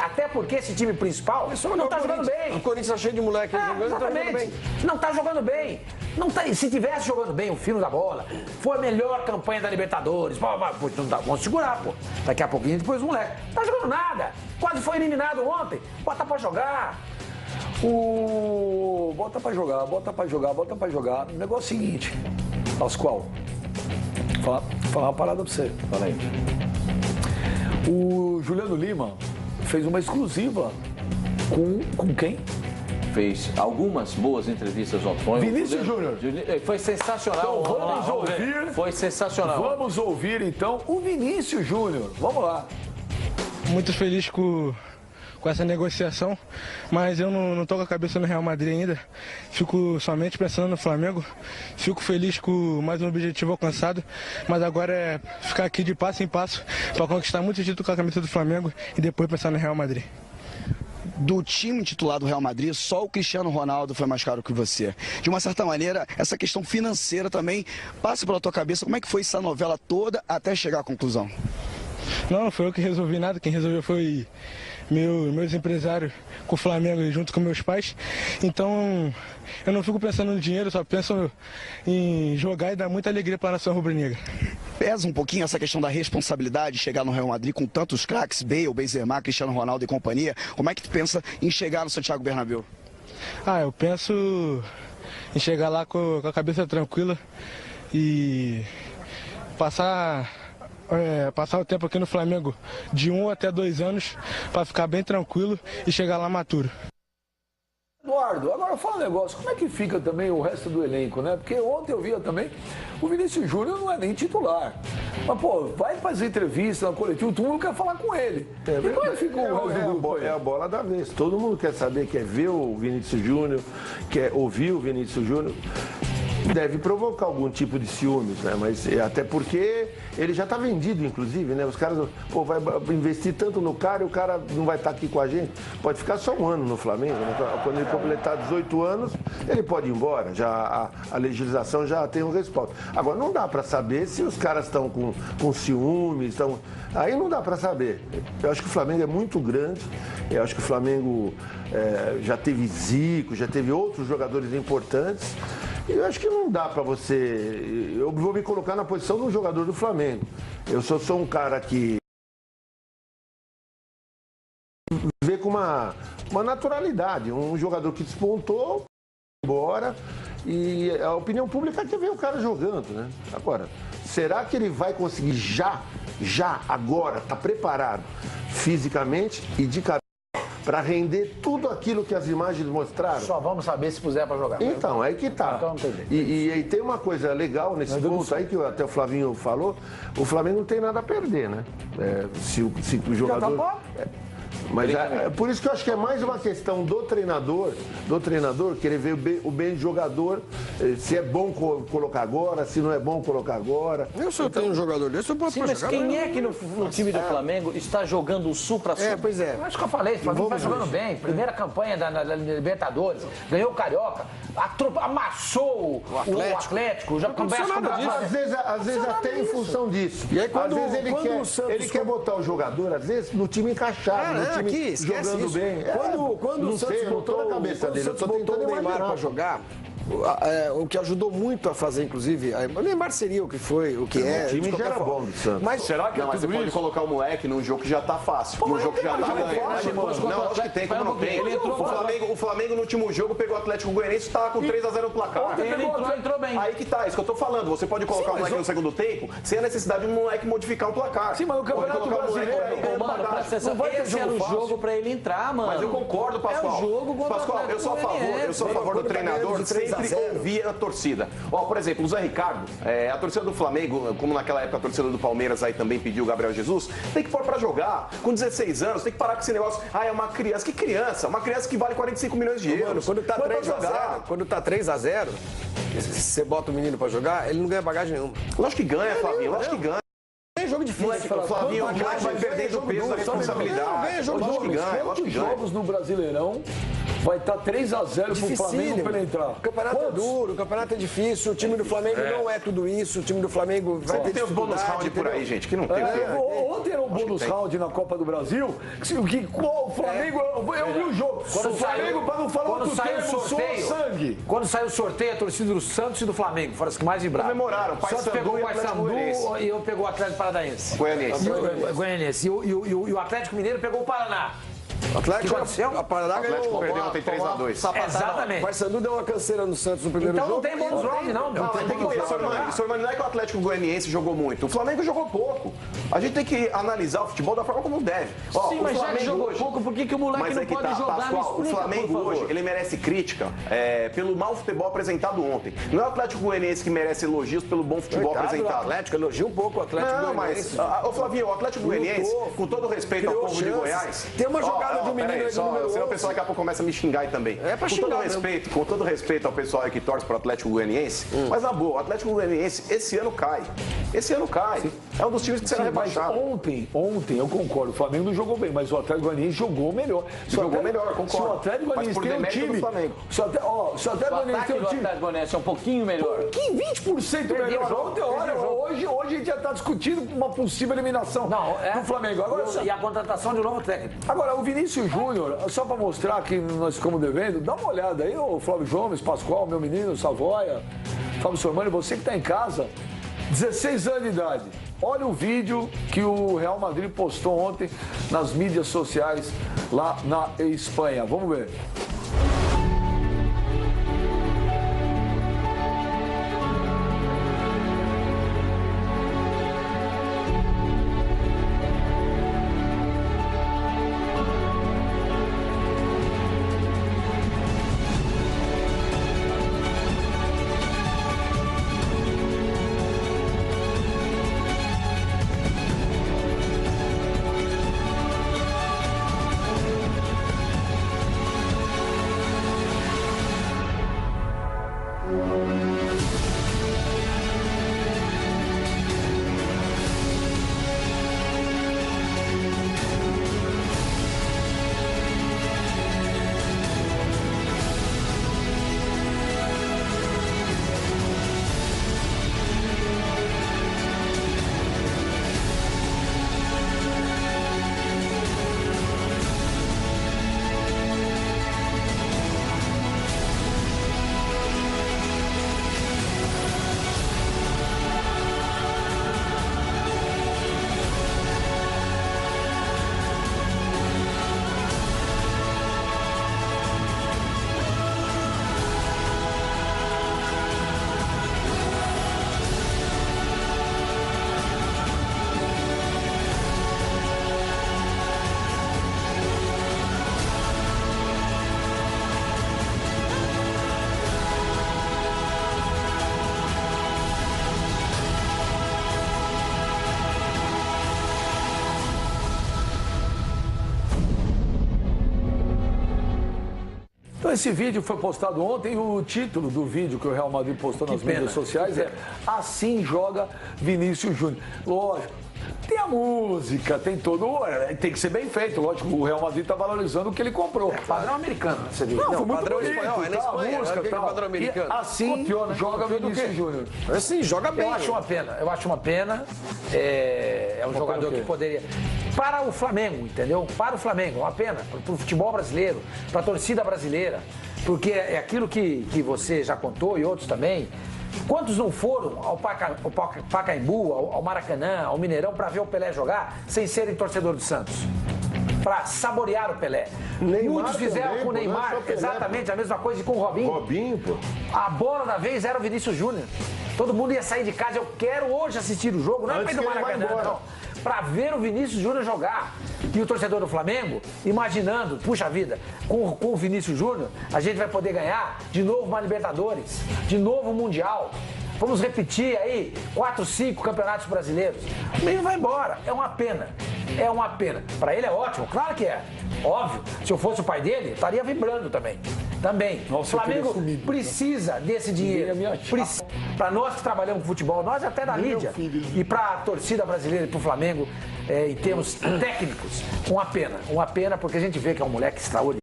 Até porque esse time principal não tá jogando bem. O Corinthians tá cheio de moleque jogando, exatamente. Tá jogando bem. Não tá jogando bem. Não tá, se tivesse jogando bem o fino da bola, foi a melhor campanha da Libertadores. Pô, não tá, vamos segurar, pô. Daqui a pouquinho depois o moleque. Não tá jogando nada. Quase foi eliminado ontem. Bota pra jogar. Bota pra jogar, bota pra jogar, bota pra jogar. O negócio é o seguinte, Pascoal. Vou falar uma parada pra você. Fala aí. O Juliano Lima fez uma exclusiva com quem? Fez algumas boas entrevistas ontem. Vinícius Júnior. Foi sensacional. Então vamos ouvir. Foi sensacional. Vamos ouvir então o Vinícius Júnior. Vamos lá. Muito feliz com essa negociação, mas eu não tô com a cabeça no Real Madrid ainda. Fico somente pensando no Flamengo. Fico feliz com mais um objetivo alcançado, mas agora é ficar aqui de passo em passo para conquistar muito título com a camisa do Flamengo e depois pensar no Real Madrid. Do time titular do Real Madrid, só o Cristiano Ronaldo foi mais caro que você. De uma certa maneira, essa questão financeira também passa pela tua cabeça. Como é que foi essa novela toda até chegar à conclusão? Não foi eu que resolvi nada. Quem resolveu foi meus empresários com o Flamengo junto com meus pais. Então, eu não fico pensando no dinheiro, só penso em jogar e dar muita alegria para a nação rubro-negra. Pesa um pouquinho essa questão da responsabilidade de chegar no Real Madrid com tantos craques, Bale, Benzema, Cristiano Ronaldo e companhia. Como é que tu pensa em chegar no Santiago Bernabéu? Eu penso em chegar lá com a cabeça tranquila e passar o tempo aqui no Flamengo de 1 até 2 anos para ficar bem tranquilo e chegar lá maturo. Eduardo, agora fala um negócio, como é que fica também o resto do elenco, né? Porque ontem eu via também, o Vinícius Júnior não é nem titular. Mas, pô, vai fazer entrevista na coletiva, todo mundo quer falar com ele. E como é que fica o resto do grupo? É a bola da vez. Todo mundo quer saber, quer ver o Vinícius Júnior, quer ouvir o Vinícius Júnior. Deve provocar algum tipo de ciúmes, né? Mas até porque ele já está vendido, inclusive, né? Os caras, pô, vai investir tanto no cara e o cara não vai estar aqui com a gente. Pode ficar só um ano no Flamengo, né? Quando ele completar 18 anos, ele pode ir embora. Já a legislação já tem um respaldo. Agora, não dá para saber se os caras estão com ciúmes, aí não dá para saber. Eu acho que o Flamengo é muito grande. Eu acho que o Flamengo já teve Zico, já teve outros jogadores importantes. Eu acho que não dá para você... Eu vou me colocar na posição de um jogador do Flamengo. Eu sou um cara que vê com uma naturalidade. Um jogador que despontou, embora, e a opinião pública quer ver o cara jogando, né? Agora, será que ele vai conseguir agora, tá preparado fisicamente e de cabeça para render tudo aquilo que as imagens mostraram? Só vamos saber se puser para jogar. Então, aí que tá. Então, e tem uma coisa legal nesse ponto aí, que até o Flavinho falou, o Flamengo não tem nada a perder, né? Se o jogador... Mas por isso que eu acho que é mais uma questão do treinador querer ver o bem do jogador, se é bom colocar agora, se não é bom colocar agora. Se eu tenho um jogador desse, eu posso mas quem é que no time do Flamengo está jogando o Sul-Sul? Pois é. Acho que eu falei, o Flamengo está jogando bem. Primeira campanha da Libertadores, ganhou o Carioca, amassou o Atlético. Já começa às vezes até em função disso. E aí, às vezes ele quer botar o jogador, às vezes, no time encaixado, no time jogando isso. bem. Quando o Santos botou na cabeça dele, eu tô tentando o Neymar para jogar. O que ajudou muito a fazer, inclusive, o Neymar seria o que foi, o que é. O time já era bom do Santos. Mas será que não, mas você pode colocar o moleque num jogo que já tá fácil, num jogo que já tá ganho. Não, acho que tem, como não tem. O Flamengo no último jogo pegou o Atlético Goianiense e tava com 3-0 no placar. Ele entrou bem. Aí que tá, isso que eu tô falando. Você pode colocar o moleque no segundo tempo sem a necessidade de um moleque modificar o placar. Sim, mas o Campeonato Brasileiro esse era o jogo pra ele entrar, mano. Mas eu concordo, Pascoal. Pascoal, eu sou a favor do treinador sempre ouvir a torcida. Por exemplo, o Zé Ricardo, a torcida do Flamengo, como naquela época a torcida do Palmeiras aí também pediu o Gabriel Jesus, tem que pôr pra jogar. Com 16 anos, tem que parar com esse negócio. É uma criança. Que criança? Uma criança que vale 45 milhões de euros. Quando tá 3-0, você bota o menino pra jogar, ele não ganha bagagem nenhuma. Lógico que ganha, Flavinho. Lógico que ganha. É jogo difícil. O Flavinho vai perdendo o peso da responsabilidade. Quantos jogos no Brasileirão vai estar 3-0 pro Flamengo para ele entrar. O campeonato é duro, o campeonato é difícil, o time do Flamengo não é tudo isso, o time do Flamengo vai ter tem os bônus round por aí, gente, que não tem. Ontem era um bônus round na Copa do Brasil, que o Flamengo, eu vi o jogo. O Flamengo, para não falar outro termo, suou sangue. Quando saiu o sorteio, a torcida do Santos e do Flamengo foram as que mais vibraram. Comemoraram, o Santos pegou o Paysandu e eu pegou o Atlético Paranaense. Goianiense. E o Atlético Mineiro pegou o Paraná. O Atlético perdeu ontem 3-2. Exatamente. O Paysandu deu uma canseira no Santos no primeiro jogo. Então não tem bônus round, não, meu. Sormani, não é que o Atlético Goianiense jogou muito. O Flamengo jogou pouco. A gente tem que analisar o futebol da forma como deve. Sim, mas já que jogou pouco, por que o moleque não pode jogar? Pascoal, o Flamengo hoje, ele merece crítica pelo mau futebol apresentado ontem. Não é o Atlético Goianiense que merece elogios pelo bom futebol apresentado. O Atlético elogia um pouco o Atlético Goianiense. Mas, ô Flavinho, o Atlético Goianiense, com todo respeito ao povo de Goiás... Tem uma jogada de um menino aí do número 11. Senão o pessoal daqui a pouco começa a me xingar aí também. É pra xingar com todo respeito ao pessoal aí que torce pro Atlético Goianiense, mas na boa, o Atlético Goianiense esse ano cai. Esse ano cai. Sim. É um dos times que será rebaixado. Ontem, eu concordo, o Flamengo não jogou bem, mas o Atlético Goianiense jogou melhor. Jogou melhor, eu concordo. Se o Atlético Goianiense tem um time... Se o Atlético Goianiense tem um time... O Atlético Goianiense é um pouquinho melhor. 20% melhor. Hoje a gente já está discutindo uma possível eliminação do Flamengo. Agora, e a contratação de um novo técnico. Agora, o Vinícius Júnior, só para mostrar que nós ficamos devendo, dá uma olhada aí, o Flávio Gomes, Pascoal, meu menino, Savoia, Fábio Sormani, você que está em casa, 16 anos de idade. Olha o vídeo que o Real Madrid postou ontem nas mídias sociais lá na Espanha. Vamos ver. Então esse vídeo foi postado ontem e o título do vídeo que o Real Madrid postou nas mídias sociais é Assim Joga Vinícius Júnior. Lógico, tem a música, tem todo... Tem que ser bem feito, lógico, o Real Madrid está valorizando o que ele comprou. Padrão americano, você viu? Não, foi muito padrão bonito, espanhol, é na Espanha, música, padrão americano. E assim Copiou, né? joga Vinícius Júnior. Assim, joga bem. Eu acho uma pena. É um jogador que poderia... Para o Flamengo, entendeu? Para o Flamengo, uma pena. Para o futebol brasileiro, para a torcida brasileira. Porque é aquilo que você já contou e outros também. Quantos não foram ao Pacaembu, ao Maracanã, ao Mineirão para ver o Pelé jogar sem serem torcedor do Santos? Para saborear o Pelé. Muitos fizeram com o Neymar exatamente a mesma coisa e com o Robinho. Robinho, pô. A bola da vez era o Vinícius Júnior. Todo mundo ia sair de casa. Eu quero hoje assistir o jogo, não é para ir do Maracanã, não. Para ver o Vinícius Júnior jogar. E o torcedor do Flamengo, imaginando, puxa vida, com o Vinícius Júnior, a gente vai poder ganhar de novo uma Libertadores, de novo um Mundial. Vamos repetir aí 4, 5 campeonatos brasileiros. O menino vai embora. É uma pena. É uma pena. Para ele é ótimo, claro que é. Óbvio. Se eu fosse o pai dele, estaria vibrando também. Nossa, o Flamengo precisa desse dinheiro. Para nós que trabalhamos com futebol, nós até da mídia, e para a torcida brasileira e para o Flamengo, em termos técnicos, uma pena, porque a gente vê que é um moleque extraordinário.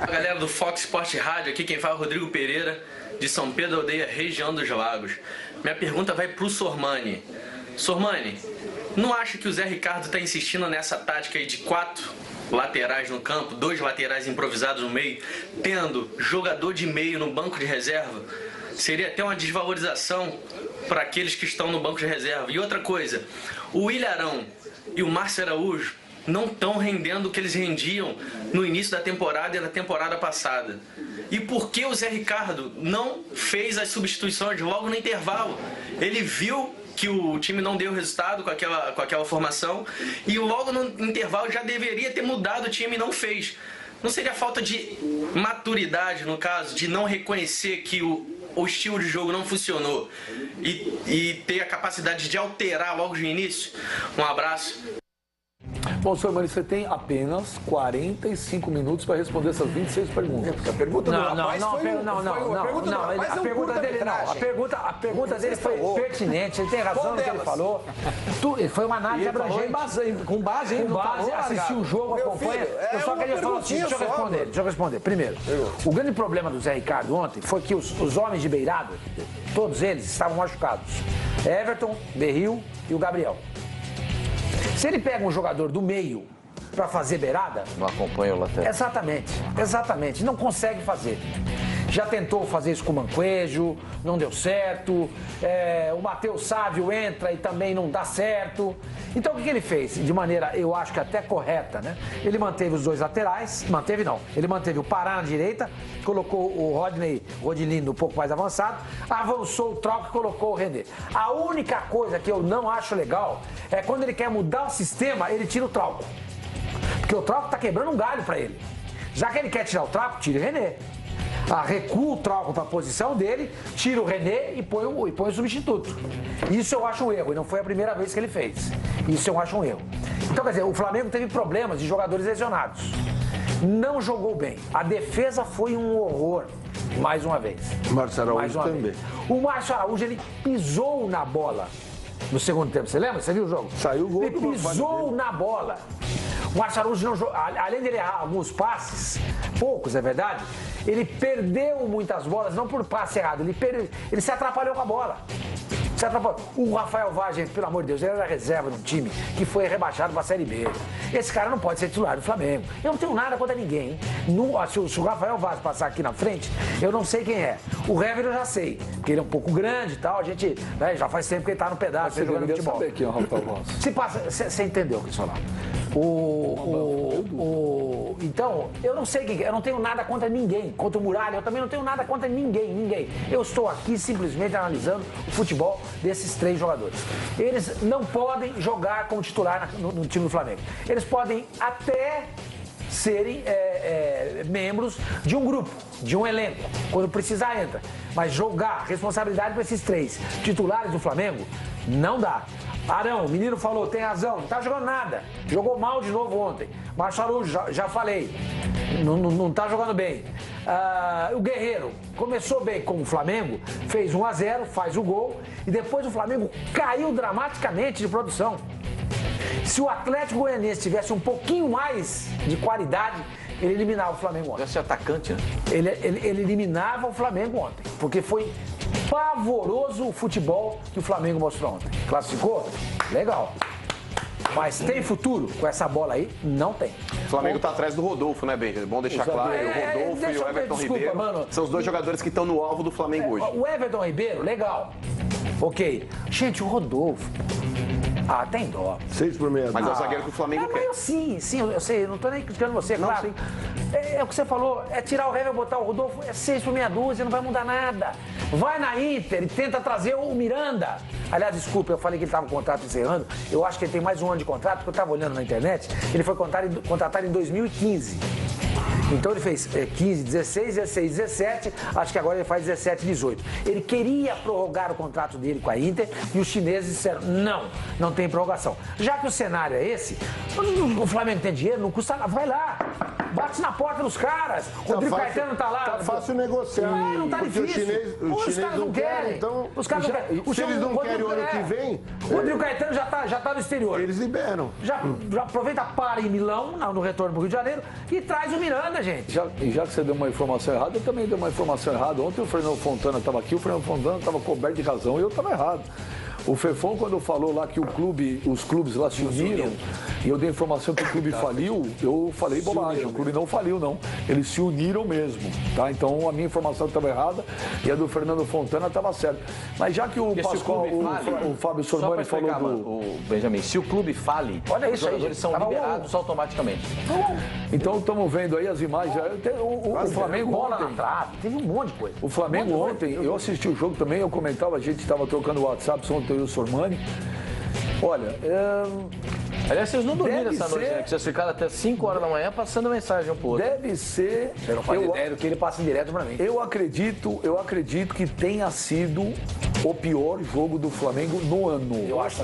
A galera do Fox Sport Rádio, aqui quem fala é o Rodrigo Pereira, de São Pedro Aldeia, região dos Lagos. Minha pergunta vai pro Sormani. Sormani, não acha que o Zé Ricardo está insistindo nessa tática aí de 4 laterais no campo, 2 laterais improvisados no meio, tendo jogador de meio no banco de reserva? Seria até uma desvalorização para aqueles que estão no banco de reserva. E outra coisa, o Ilharão e o Márcio Araújo não estão rendendo o que eles rendiam no início da temporada e na temporada passada. E por que o Zé Ricardo não fez as substituições logo no intervalo? Ele viu que o time não deu resultado com aquela formação e logo no intervalo já deveria ter mudado o time e não fez. Não seria falta de maturidade, no caso, de não reconhecer que o estilo de jogo não funcionou e ter a capacidade de alterar logo de início? Um abraço. Bom, Sormani, você tem apenas 45 minutos para responder essas 26 perguntas. Porque a pergunta do rapaz a pergunta dele foi pertinente, ele tem razão no que ele falou. Foi uma análise abrangente. Com base, assistiu o jogo, acompanha. Eu só queria falar assim, deixa eu responder. Primeiro, o grande problema do Zé Ricardo ontem foi que os homens de beirado, todos eles estavam machucados. Everton, Berril e o Gabriel. Se ele pega um jogador do meio para fazer beirada... Não acompanha o lateral. Exatamente. Não consegue fazer. Já tentou fazer isso com o Manquejo, não deu certo. O Matheus Sávio entra e também não dá certo. Então o que ele fez? De maneira, eu acho que até correta, né? Ele manteve os 2 laterais. Ele manteve o Pará na direita, colocou o Rodilino um pouco mais avançado, avançou o Trauco e colocou o René. A única coisa que eu não acho legal é quando ele quer mudar o sistema, ele tira o Trauco. Porque o Trauco tá quebrando um galho para ele. Já que ele quer tirar o Trauco, tira o René. Recua o Trauco para a posição dele, tira o René e põe o substituto. Isso eu acho um erro, e não foi a primeira vez que ele fez. Isso eu acho um erro. Então, quer dizer, o Flamengo teve problemas de jogadores lesionados. Não jogou bem. A defesa foi um horror, mais uma vez. Márcio Araújo também. O Márcio Araújo, ele pisou na bola no segundo tempo. Você lembra? Você viu o jogo? Saiu o gol. Ele pisou na bola. O Márcio Araújo não jogou. Além de ele errar alguns passes, poucos, é verdade, ele perdeu muitas bolas, não por passe errado, ele se atrapalhou com a bola. O Rafael Vaz, pelo amor de Deus, ele era reserva de um time que foi rebaixado para a Série B. Esse cara não pode ser titular do Flamengo. Eu não tenho nada contra ninguém, hein? Se o Rafael Vaz passar aqui na frente, eu não sei quem é. O Hever eu já sei, porque ele é um pouco grande e tal, a gente já faz tempo que ele tá no pedaço, você jogando futebol. Saber quem é o Rafael Vaz. Você entendeu o que eu falar? Então, eu não sei quem é, eu não tenho nada contra ninguém, contra o Muralha, eu também não tenho nada contra ninguém. Eu estou aqui simplesmente analisando o futebol desses 3 jogadores. Eles não podem jogar como titular no time do Flamengo. Eles podem até serem membros de um grupo, de um elenco. Quando precisar, entra. Mas jogar responsabilidade para esses 3 titulares do Flamengo, não dá. Arão, o menino falou, tem razão, não tá jogando nada. Jogou mal de novo ontem. Márcio Araújo, já falei, não tá jogando bem. O Guerreiro começou bem com o Flamengo, fez 1-0, faz o gol, e depois o Flamengo caiu dramaticamente de produção. Se o Atlético Goianiense tivesse um pouquinho mais de qualidade, ele eliminava o Flamengo ontem. Esse atacante, né? Ele eliminava o Flamengo ontem, porque foi pavoroso o futebol que o Flamengo mostrou ontem. Classificou? Legal. Mas tem futuro com essa bola aí? Não tem. O Flamengo tá atrás do Rodolfo, né, Benja? É bom deixar claro. O Rodolfo e o Everton Ribeiro são os 2 jogadores que estão no alvo do Flamengo hoje. O Everton Ribeiro, legal. Ok. Gente, o Rodolfo... tem dó. 6 por meia. Mas é o zagueiro que o Flamengo quer. Sim, eu sei, não tô nem criticando você, não, claro. É o que você falou, tirar o Hever e botar o Rodolfo, 6 por meia dúzia, não vai mudar nada. Vai na Inter e tenta trazer o Miranda. Aliás, desculpa, eu falei que ele estava com o contrato encerrando. Eu acho que ele tem mais um ano de contrato, porque eu estava olhando na internet. Ele foi contratado em 2015. Então ele fez 15, 16, 16, 17, acho que agora ele faz 17, 18. Ele queria prorrogar o contrato dele com a Inter e os chineses disseram, não tem prorrogação. Já que o cenário é esse, o Flamengo tem dinheiro, não custa nada, vai lá. Bate na porta dos caras. Rodrigo Caetano tá lá. Tá fácil negociar. Não tá difícil. Os caras não querem. Então, os caras não querem. Se eles não querem o ano que vem... O Rodrigo Caetano já tá no exterior. Eles liberam. Já aproveita, para em Milão, no retorno pro Rio de Janeiro, e traz o Miranda, gente. Já que você deu uma informação errada, eu também dei uma informação errada. Ontem o Fernando Fontana estava aqui, o Fernando Fontana estava coberto de razão e eu estava errado. O Fefão, quando falou lá que os clubes lá se uniram, e eu dei a informação que o clube faliu, eu falei bobagem. O clube não faliu, não. Eles se uniram mesmo, tá? Então a minha informação estava errada e a do Fernando Fontana estava certa. Mas já que o Pascoal, o Fábio Sormani falou o Benjamin, se o clube fale, olha os jogadores são liberados automaticamente. Então estamos vendo aí as imagens. O Flamengo bola ontem, na trave, teve um monte de coisa. O Flamengo ontem, eu assisti o jogo também, eu comentava, a gente estava trocando o WhatsApp ontem, o Sormani. Olha, aliás, vocês não dormiram essa noite, né? Que vocês ficaram até 5 horas da manhã passando mensagem um pro outro. Deve ser. Eu não faço ideia do que ele passa em direto pra mim. Eu acredito que tenha sido o pior jogo do Flamengo no ano.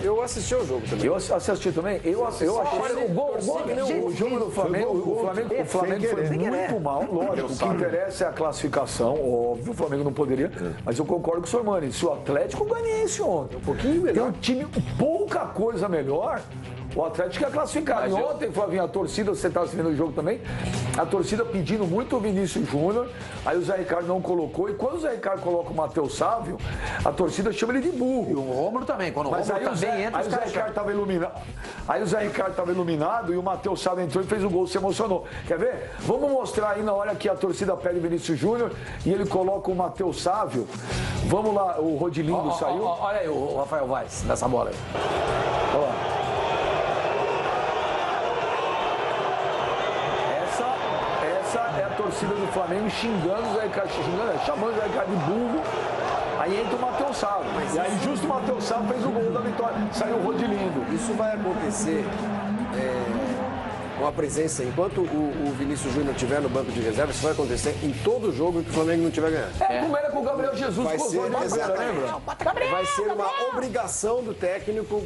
Eu assisti ao jogo também. Eu assisti também. Eu achei o jogo do Flamengo. O Flamengo foi muito mal. Lógico, o que interessa é a classificação. Óbvio, o Flamengo não poderia. Mas eu concordo com o Sormani. Se o Atlético Goianiense ontem, um pouquinho melhor, tem um time pouca coisa melhor. O Atlético é classificado. E ontem, Flavinho, a torcida, você estava assistindo o jogo também, a torcida pedindo muito o Vinícius Júnior, aí o Zé Ricardo não colocou, e quando o Zé Ricardo coloca o Matheus Sávio, a torcida chama ele de burro. E o Rômulo também, quando o Rômulo também entra, aí o Zé Ricardo estava iluminado. Aí o Zé Ricardo estava iluminado e o Matheus Sávio entrou e fez o gol, se emocionou. Quer ver? Vamos mostrar aí na hora que a torcida pede o Vinícius Júnior e ele coloca o Matheus Sávio. Vamos lá, o Rodilindo saiu. Olha aí o Rafael Vaz nessa bola aí. Olha lá. Torcida do Flamengo xingando o Zé Ricardo, chamando o Zé Ricardo de burro. Aí entra o Matheus Sávio. E aí justo o Matheus Sávio fez o gol da vitória. Saiu o Rodilindo. Isso vai acontecer com a presença, enquanto o Vinícius Júnior estiver no banco de reserva, isso vai acontecer em todo jogo que o Flamengo não tiver ganhando. Como era com o Gabriel Jesus, vai ser, vai ser uma obrigação do técnico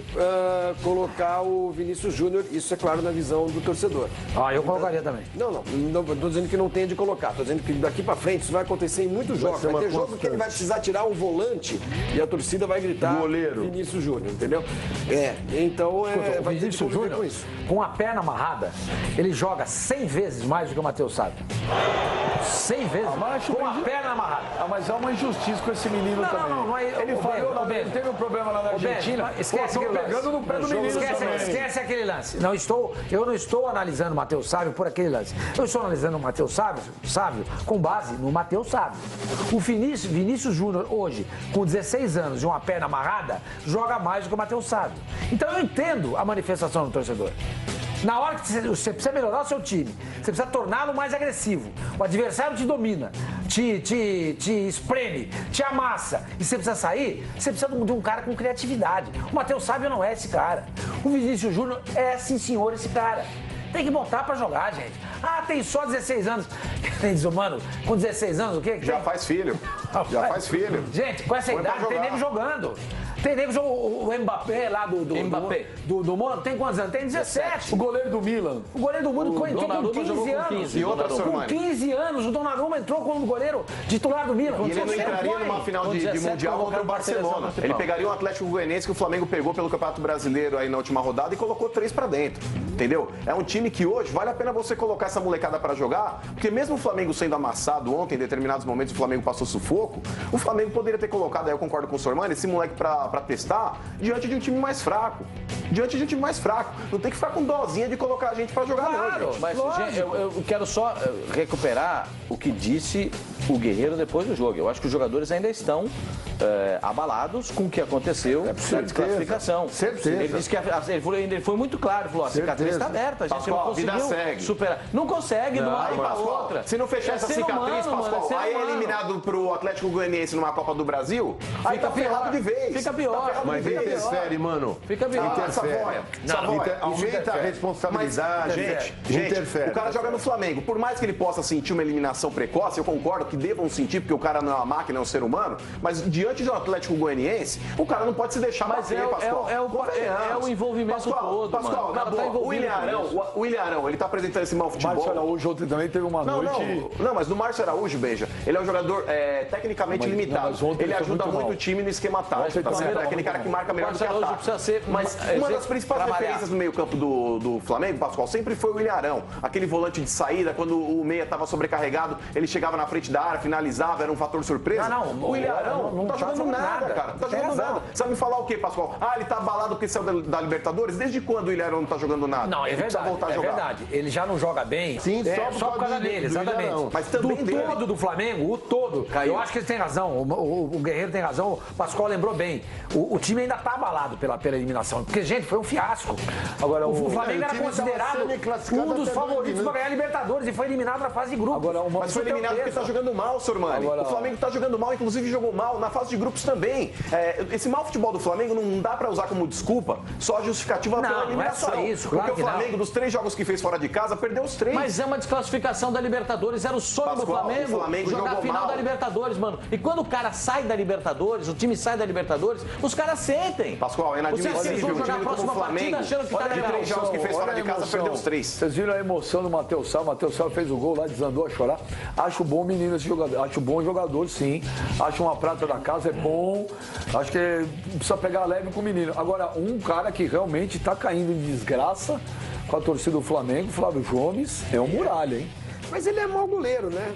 colocar o Vinícius Júnior, isso é claro na visão do torcedor. Eu colocaria também. Não estou dizendo que não tem de colocar, estou dizendo que daqui para frente isso vai acontecer em muitos jogos. Vai ter jogo que ele vai precisar tirar um volante e a torcida vai gritar goleiro Vinícius Júnior, entendeu? Então vai ter que conviver com isso. Com a perna amarrada, ele joga 100 vezes mais do que o Matheus Sávio. 100 vezes com a perna amarrada. Mas há uma injustiça com esse menino também. Não é, ele falhou lá dentro, teve um problema lá na Argentina. Esquece aquele pegando no pé do menino. Esquece aquele lance. Eu não estou analisando o Matheus Sávio por aquele lance. Eu estou analisando o Matheus Sávio com base no Matheus Sávio. O Vinícius Júnior hoje, com 16 anos e uma perna amarrada, joga mais do que o Matheus Sávio. Então eu entendo a manifestação do torcedor. Na hora que você precisa melhorar o seu time, você precisa torná-lo mais agressivo. O adversário te domina, te espreme, te amassa. E você precisa sair, você precisa de um cara com criatividade. O Matheus Sávio não é esse cara. O Vinícius Júnior é, sim senhor, esse cara. Tem que botar pra jogar, gente. Tem só 16 anos. Quem diz, mano, com 16 anos o quê? Já faz filho. Já faz filho. Gente, com essa idade tem nego jogando. Tem nego, o Mbappé lá do Mônaco, tem quantos anos? Tem 17. O goleiro do Milan. O goleiro do Milan entrou com 15 anos. Com 15 anos, o Donnarumma entrou como goleiro titular do Milan. E ele não entraria numa final de Mundial contra o Barcelona. Ele pegaria o Atlético Goianiense que o Flamengo pegou pelo Campeonato Brasileiro aí na última rodada e colocou 3 pra dentro. Entendeu? É um time que hoje vale a pena você colocar essa molecada pra jogar, porque mesmo o Flamengo sendo amassado ontem, em determinados momentos o Flamengo passou sufoco, o Flamengo poderia ter colocado, aí eu concordo com o Sormani, esse moleque pra testar diante de um time mais fraco. Diante de um time mais fraco. Não tem que ficar com dozinha de colocar a gente pra jogar, não, gente. Mas, gente, eu quero só recuperar o que disse o Guerreiro depois do jogo. Eu acho que os jogadores ainda estão abalados com o que aconteceu na desclassificação. Certeza. Ele disse que ele foi muito claro, falou, a cicatriz está aberta, a gente não conseguiu superar. Não consegue, de uma hora para outra. Se não fechar essa cicatriz, Pascoal, aí é eliminado pro Atlético Goianiense numa Copa do Brasil, aí tá ferrado de vez. Fica pior. Mas interfere, mano. Fica pior. Aumenta a responsabilidade. Gente, o cara joga no Flamengo. Por mais que ele possa sentir uma eliminação precoce, eu concordo que devam sentir, porque o cara não é uma máquina, é um ser humano, mas diante do Atlético Goianiense, o cara não pode se deixar bater, Pascoal. É o envolvimento todo, Pascoal, na boa, o O Ilharão, ele tá apresentando esse mau futebol. Márcio Araújo ontem também teve uma noite... Não, mas no Márcio Araújo, Beija, ele é um jogador tecnicamente limitado. Ele ajuda muito o time no esquema tático, tá certo? É aquele cara que marca melhor do que ataque. Precisa ser mas uma das principais referências no meio-campo do Flamengo, Pascoal, sempre foi o Ilharão. Aquele volante de saída, quando o meia estava sobrecarregado, ele chegava na frente da área, finalizava, era um fator surpresa. O Ilharão não tá jogando nada, cara. Não tá jogando nada. Você vai me falar o quê, Pascoal? Ele tá abalado porque saiu da Libertadores? Desde quando o Ilharão não tá jogando nada? Não, é verdade. Voltar a jogar. Verdade. Ele já não joga bem. Sim, só por causa dele, exatamente. Mas também do todo do Flamengo, o todo. Caiu. Eu acho que ele tem razão. O Guerreiro tem razão. O Pascoal lembrou bem. O time ainda tá abalado pela eliminação. Porque, gente, foi um fiasco. Agora, o Flamengo era considerado um dos favoritos para ganhar a Libertadores e foi eliminado na fase de grupos. Mas foi eliminado porque tá jogando mal, Sormani. O Flamengo tá jogando mal, inclusive jogou mal na fase de grupos também. Esse mau futebol do Flamengo não dá para usar como desculpa, só justificativa pela eliminação. Não é só isso, claro. Porque o Flamengo, dos 3 jogos que fez fora de casa, perdeu os 3. Mas é uma desclassificação da Libertadores, era o sonho do Flamengo jogar a final da Libertadores, mano. E quando o cara sai da Libertadores, o time sai da Libertadores, os caras sentem. Pascoal, é inadmissível. Vocês vão jogar a próxima partida achando que tá legal. 3 jogos que fez fora de casa, perdeu os 3. Vocês viram a emoção do Matheus Salvo? O Matheus Salvo fez o gol lá, desandou a chorar. Acho bom menino esse jogador. Acho bom jogador, sim. Acho uma prata da casa, é bom. Acho que precisa pegar leve com o menino. Agora, um cara que realmente tá caindo em desgraça com a torcida do Flamengo, Flávio Gomes, é um muralha, hein? Mas ele é mau goleiro, né?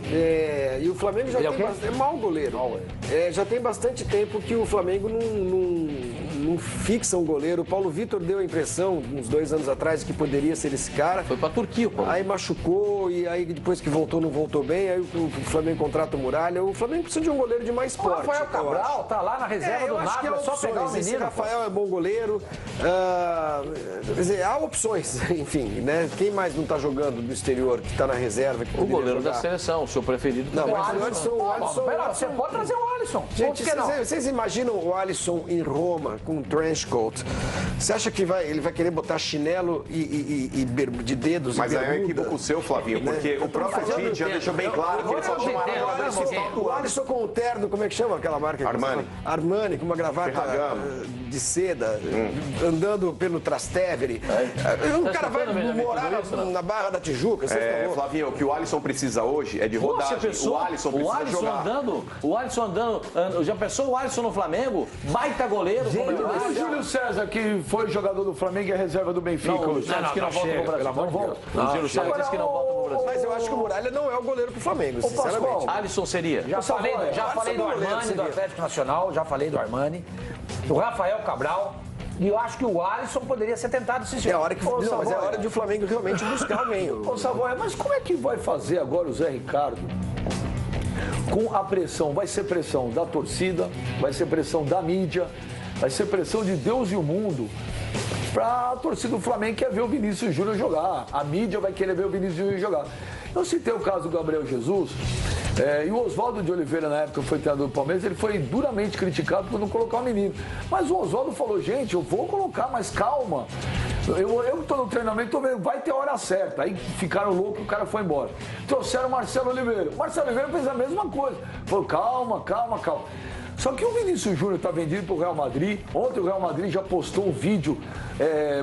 E o Flamengo já é mau goleiro. Já tem bastante tempo que o Flamengo não fixa um goleiro. O Paulo Vitor deu a impressão, uns 2 anos atrás, que poderia ser esse cara. Foi pra Turquia, pô. Aí machucou, e aí depois que voltou, não voltou bem. Aí o Flamengo contrata o Muralha. O Flamengo precisa de um goleiro de mais porte. O Rafael Cabral tá lá na reserva do nada, é só pegar o menino. Esse Rafael é bom goleiro. Quer dizer, há opções, enfim, né? Quem mais não tá jogando do exterior, que tá na reserva? O goleiro da seleção, o seu preferido. Não, mas o Alisson... Você pode trazer o Alisson. Gente, vocês imaginam o Alisson em Roma com um trench coat? Você acha que ele vai querer botar chinelo de dedos? Mas aí é um equívoco seu, Flavinho, porque o próprio Tite já deixou bem claro que ele só chamará jogadores que estão atuando. O Alisson com o terno, como é que chama aquela marca? Armani, com uma gravata de seda, andando pelo Trastevere. O cara vai morar na Barra da Tijuca. Flavinho, o que o Alisson precisa hoje é de rodagem. O Alisson precisa jogar. O Alisson andando, já pensou o Alisson no Flamengo? Baita goleiro. O Júlio César, que foi jogador do Flamengo e é reserva do Benfica. Não, o César que não volta pro Brasil. O Júlio César disse que não volta pro Brasil. Mas eu acho que o Muralha não é o goleiro pro Flamengo, sinceramente. Alisson seria. Já falei do Armani, do Atlético Nacional, já falei do Armani, do Rafael Cabral. E eu acho que o Alisson poderia ser tentado se mas é hora de o Flamengo realmente buscar alguém. Ô, Savoia, mas como é que vai fazer agora o Zé Ricardo com a pressão? Vai ser pressão da torcida, vai ser pressão da mídia, vai ser pressão de Deus e o mundo para a torcida do Flamengo que quer ver o Vinícius Júnior jogar. A mídia vai querer ver o Vinícius Júnior jogar. Eu citei o caso do Gabriel Jesus, e o Oswaldo de Oliveira, na época que foi treinador do Palmeiras, ele foi duramente criticado por não colocar o menino. Mas o Oswaldo falou, gente, eu vou colocar, mas calma. Eu estou no treinamento, estou vendo, vai ter hora certa. Aí ficaram loucos, o cara foi embora. Trouxeram o Marcelo Oliveira. O Marcelo Oliveira fez a mesma coisa. Falou, calma. Só que o Vinícius Júnior está vendido para o Real Madrid. Ontem o Real Madrid já postou um vídeo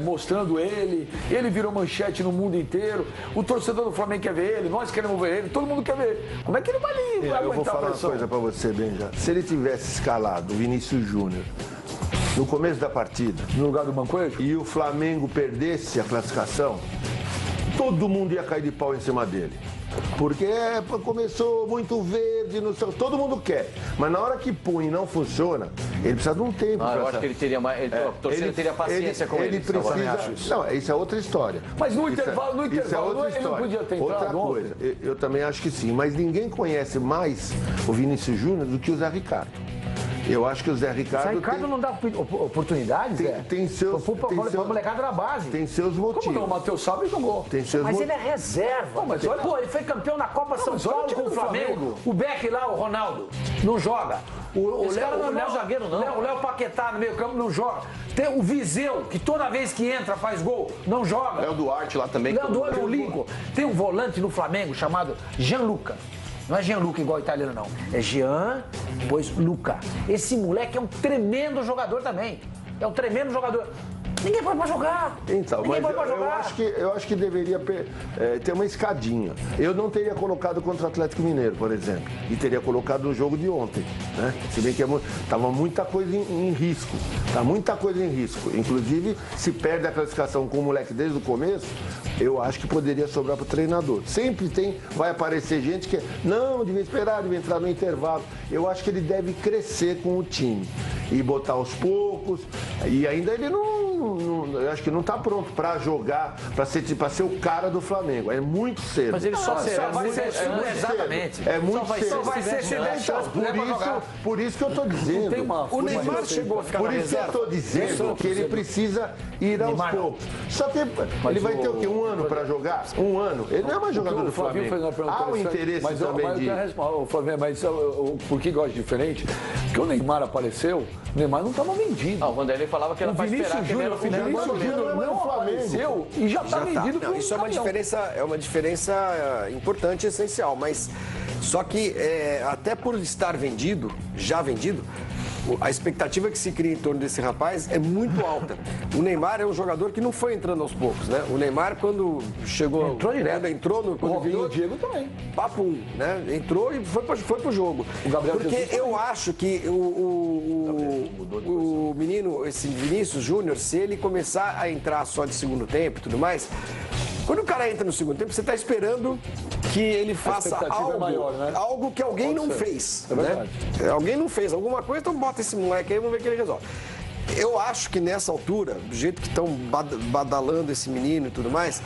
mostrando ele. Ele virou manchete no mundo inteiro. O torcedor do Flamengo quer ver ele, nós queremos ver ele, todo mundo quer ver ele. Como é que ele vai aguentar a pressão? Eu vou falar uma coisa para você, Benja. Se ele tivesse escalado o Vinícius Júnior no começo da partida, no lugar do Mancoejo, e o Flamengo perdesse a classificação, todo mundo ia cair de pau em cima dele. Porque começou muito verde, todo mundo quer. Mas na hora que põe e não funciona, ele precisa de um tempo. Eu acho que ele teria mais. A torcida teria paciência com ele. Ele precisa. Não, isso é outra história. Mas no intervalo, isso é outra história. Ele não podia ter outra coisa. Eu também acho que sim. Mas ninguém conhece mais o Vinícius Júnior do que o Zé Ricardo. Eu acho que o Zé Ricardo. O Zé Ricardo não dá oportunidades, tem seus. A molecada na base. Tem seus motivos. Como não? O Matheus Salve jogou. Mas ele é reserva. Mas olha, ele foi campeão na Copa São Paulo com o Flamengo. O Beck lá, o Ronaldo, não joga. O Léo zagueiro não. O Léo Paquetá no meio campo não joga. Tem o Viseu, que toda vez que entra faz gol, não joga. Léo Duarte lá também. Léo Duarte, o Lincoln. Tem um volante no Flamengo chamado Gianluca. Não é Gianluca igual italiano, não. É Jean, depois Luca. Esse moleque é um tremendo jogador também. É um tremendo jogador. Ninguém põe pra jogar. Então, Ninguém mas põe pra jogar. eu acho que deveria ter uma escadinha. Eu não teria colocado contra o Atlético Mineiro, por exemplo, e teria colocado no jogo de ontem, né? Se bem que estava muita coisa em risco, tá muita coisa em risco. Inclusive, se perde a classificação com o moleque desde o começo, eu acho que poderia sobrar para o treinador. Sempre vai aparecer gente que não, devia esperar, devia entrar no intervalo. Eu acho que ele deve crescer com o time e botar aos poucos. E ainda ele eu acho que não está pronto para jogar, para ser o cara do Flamengo. É muito cedo. Mas ele só vai ser exatamente. É muito cedo. Só vai ser se deixar por isso que eu estou dizendo. O Neymar chegou a ficar na reserva. Por isso que eu estou dizendo que ele precisa ir aos poucos. Só que ele vai ter o quê? Um ano para jogar? Um ano? Ele não é mais jogador do Flamengo. Há um interesse também de... O Flamengo, mas por que gosta diferente? Porque o Neymar apareceu, o Neymar não estava vendido. O Vanderlei falava que era para esperar que ele era o Flamengo. O Vinícius Júnior não apareceu e já está vendido. Não, isso é uma diferença importante e essencial, mas só que até por estar vendido, já vendido, a expectativa que se cria em torno desse rapaz é muito alta. O Neymar é um jogador que não foi entrando aos poucos, né? O Neymar, quando chegou... Entrou direto. O Diego também. Papum, né? Entrou e foi pro jogo. Porque eu acho que o menino, esse Vinícius Júnior, se ele começar a entrar só de segundo tempo e tudo mais... Quando o cara entra no segundo tempo, você está esperando que ele faça algo, maior, né? algo que alguém não fez. Né? Alguém não fez alguma coisa, então bota esse moleque aí e vamos ver o que ele resolve. Eu acho que nessa altura, do jeito que estão badalando esse menino e tudo mais,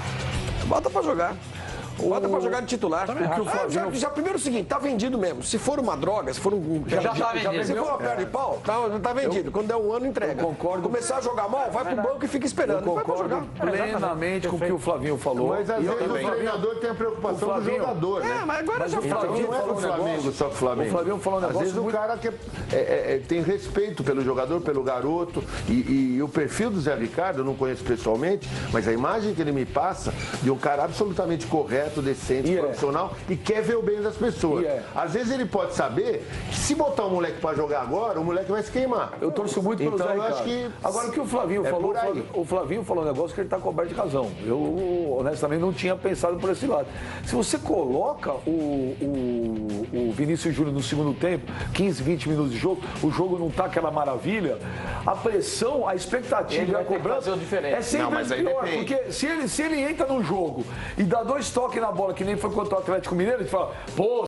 bota pra jogar. Bota pra jogar de titular. Já primeiro o seguinte, tá vendido mesmo. Se for uma droga, se for um... Já tá vendido. Se for uma perna de pau, tá vendido. Quando der um ano, entrega. Eu concordo. Começar a jogar mal, vai pro banco e fica esperando. Eu concordo plenamente com o que o Flavinho falou. Mas às vezes o treinador tem a preocupação do jogador, né? Mas agora já falou. Não é pro Flamengo, só pro Flamengo. O Flavinho falou um negócio. Às vezes o cara tem respeito pelo jogador, pelo garoto. E o perfil do Zé Ricardo, eu não conheço pessoalmente, mas a imagem que ele me passa de um cara absolutamente correto, decente, profissional e quer ver o bem das pessoas. Às vezes ele pode saber que se botar o moleque pra jogar agora, o moleque vai se queimar. Eu torço muito pelo Zé Ricardo. Acho que... Agora o que o Flavinho falou, o Flavinho falou um negócio que ele tá coberto de razão. Eu honestamente não tinha pensado por esse lado. Se você coloca o Vinícius Júnior no segundo tempo, 15, 20 minutos de jogo, o jogo não tá aquela maravilha, a pressão, a expectativa, a cobrança é sempre pior. Porque se ele entra no jogo e dá 2 toques na bola, que nem foi contra o Atlético Mineiro, ele fala, pô,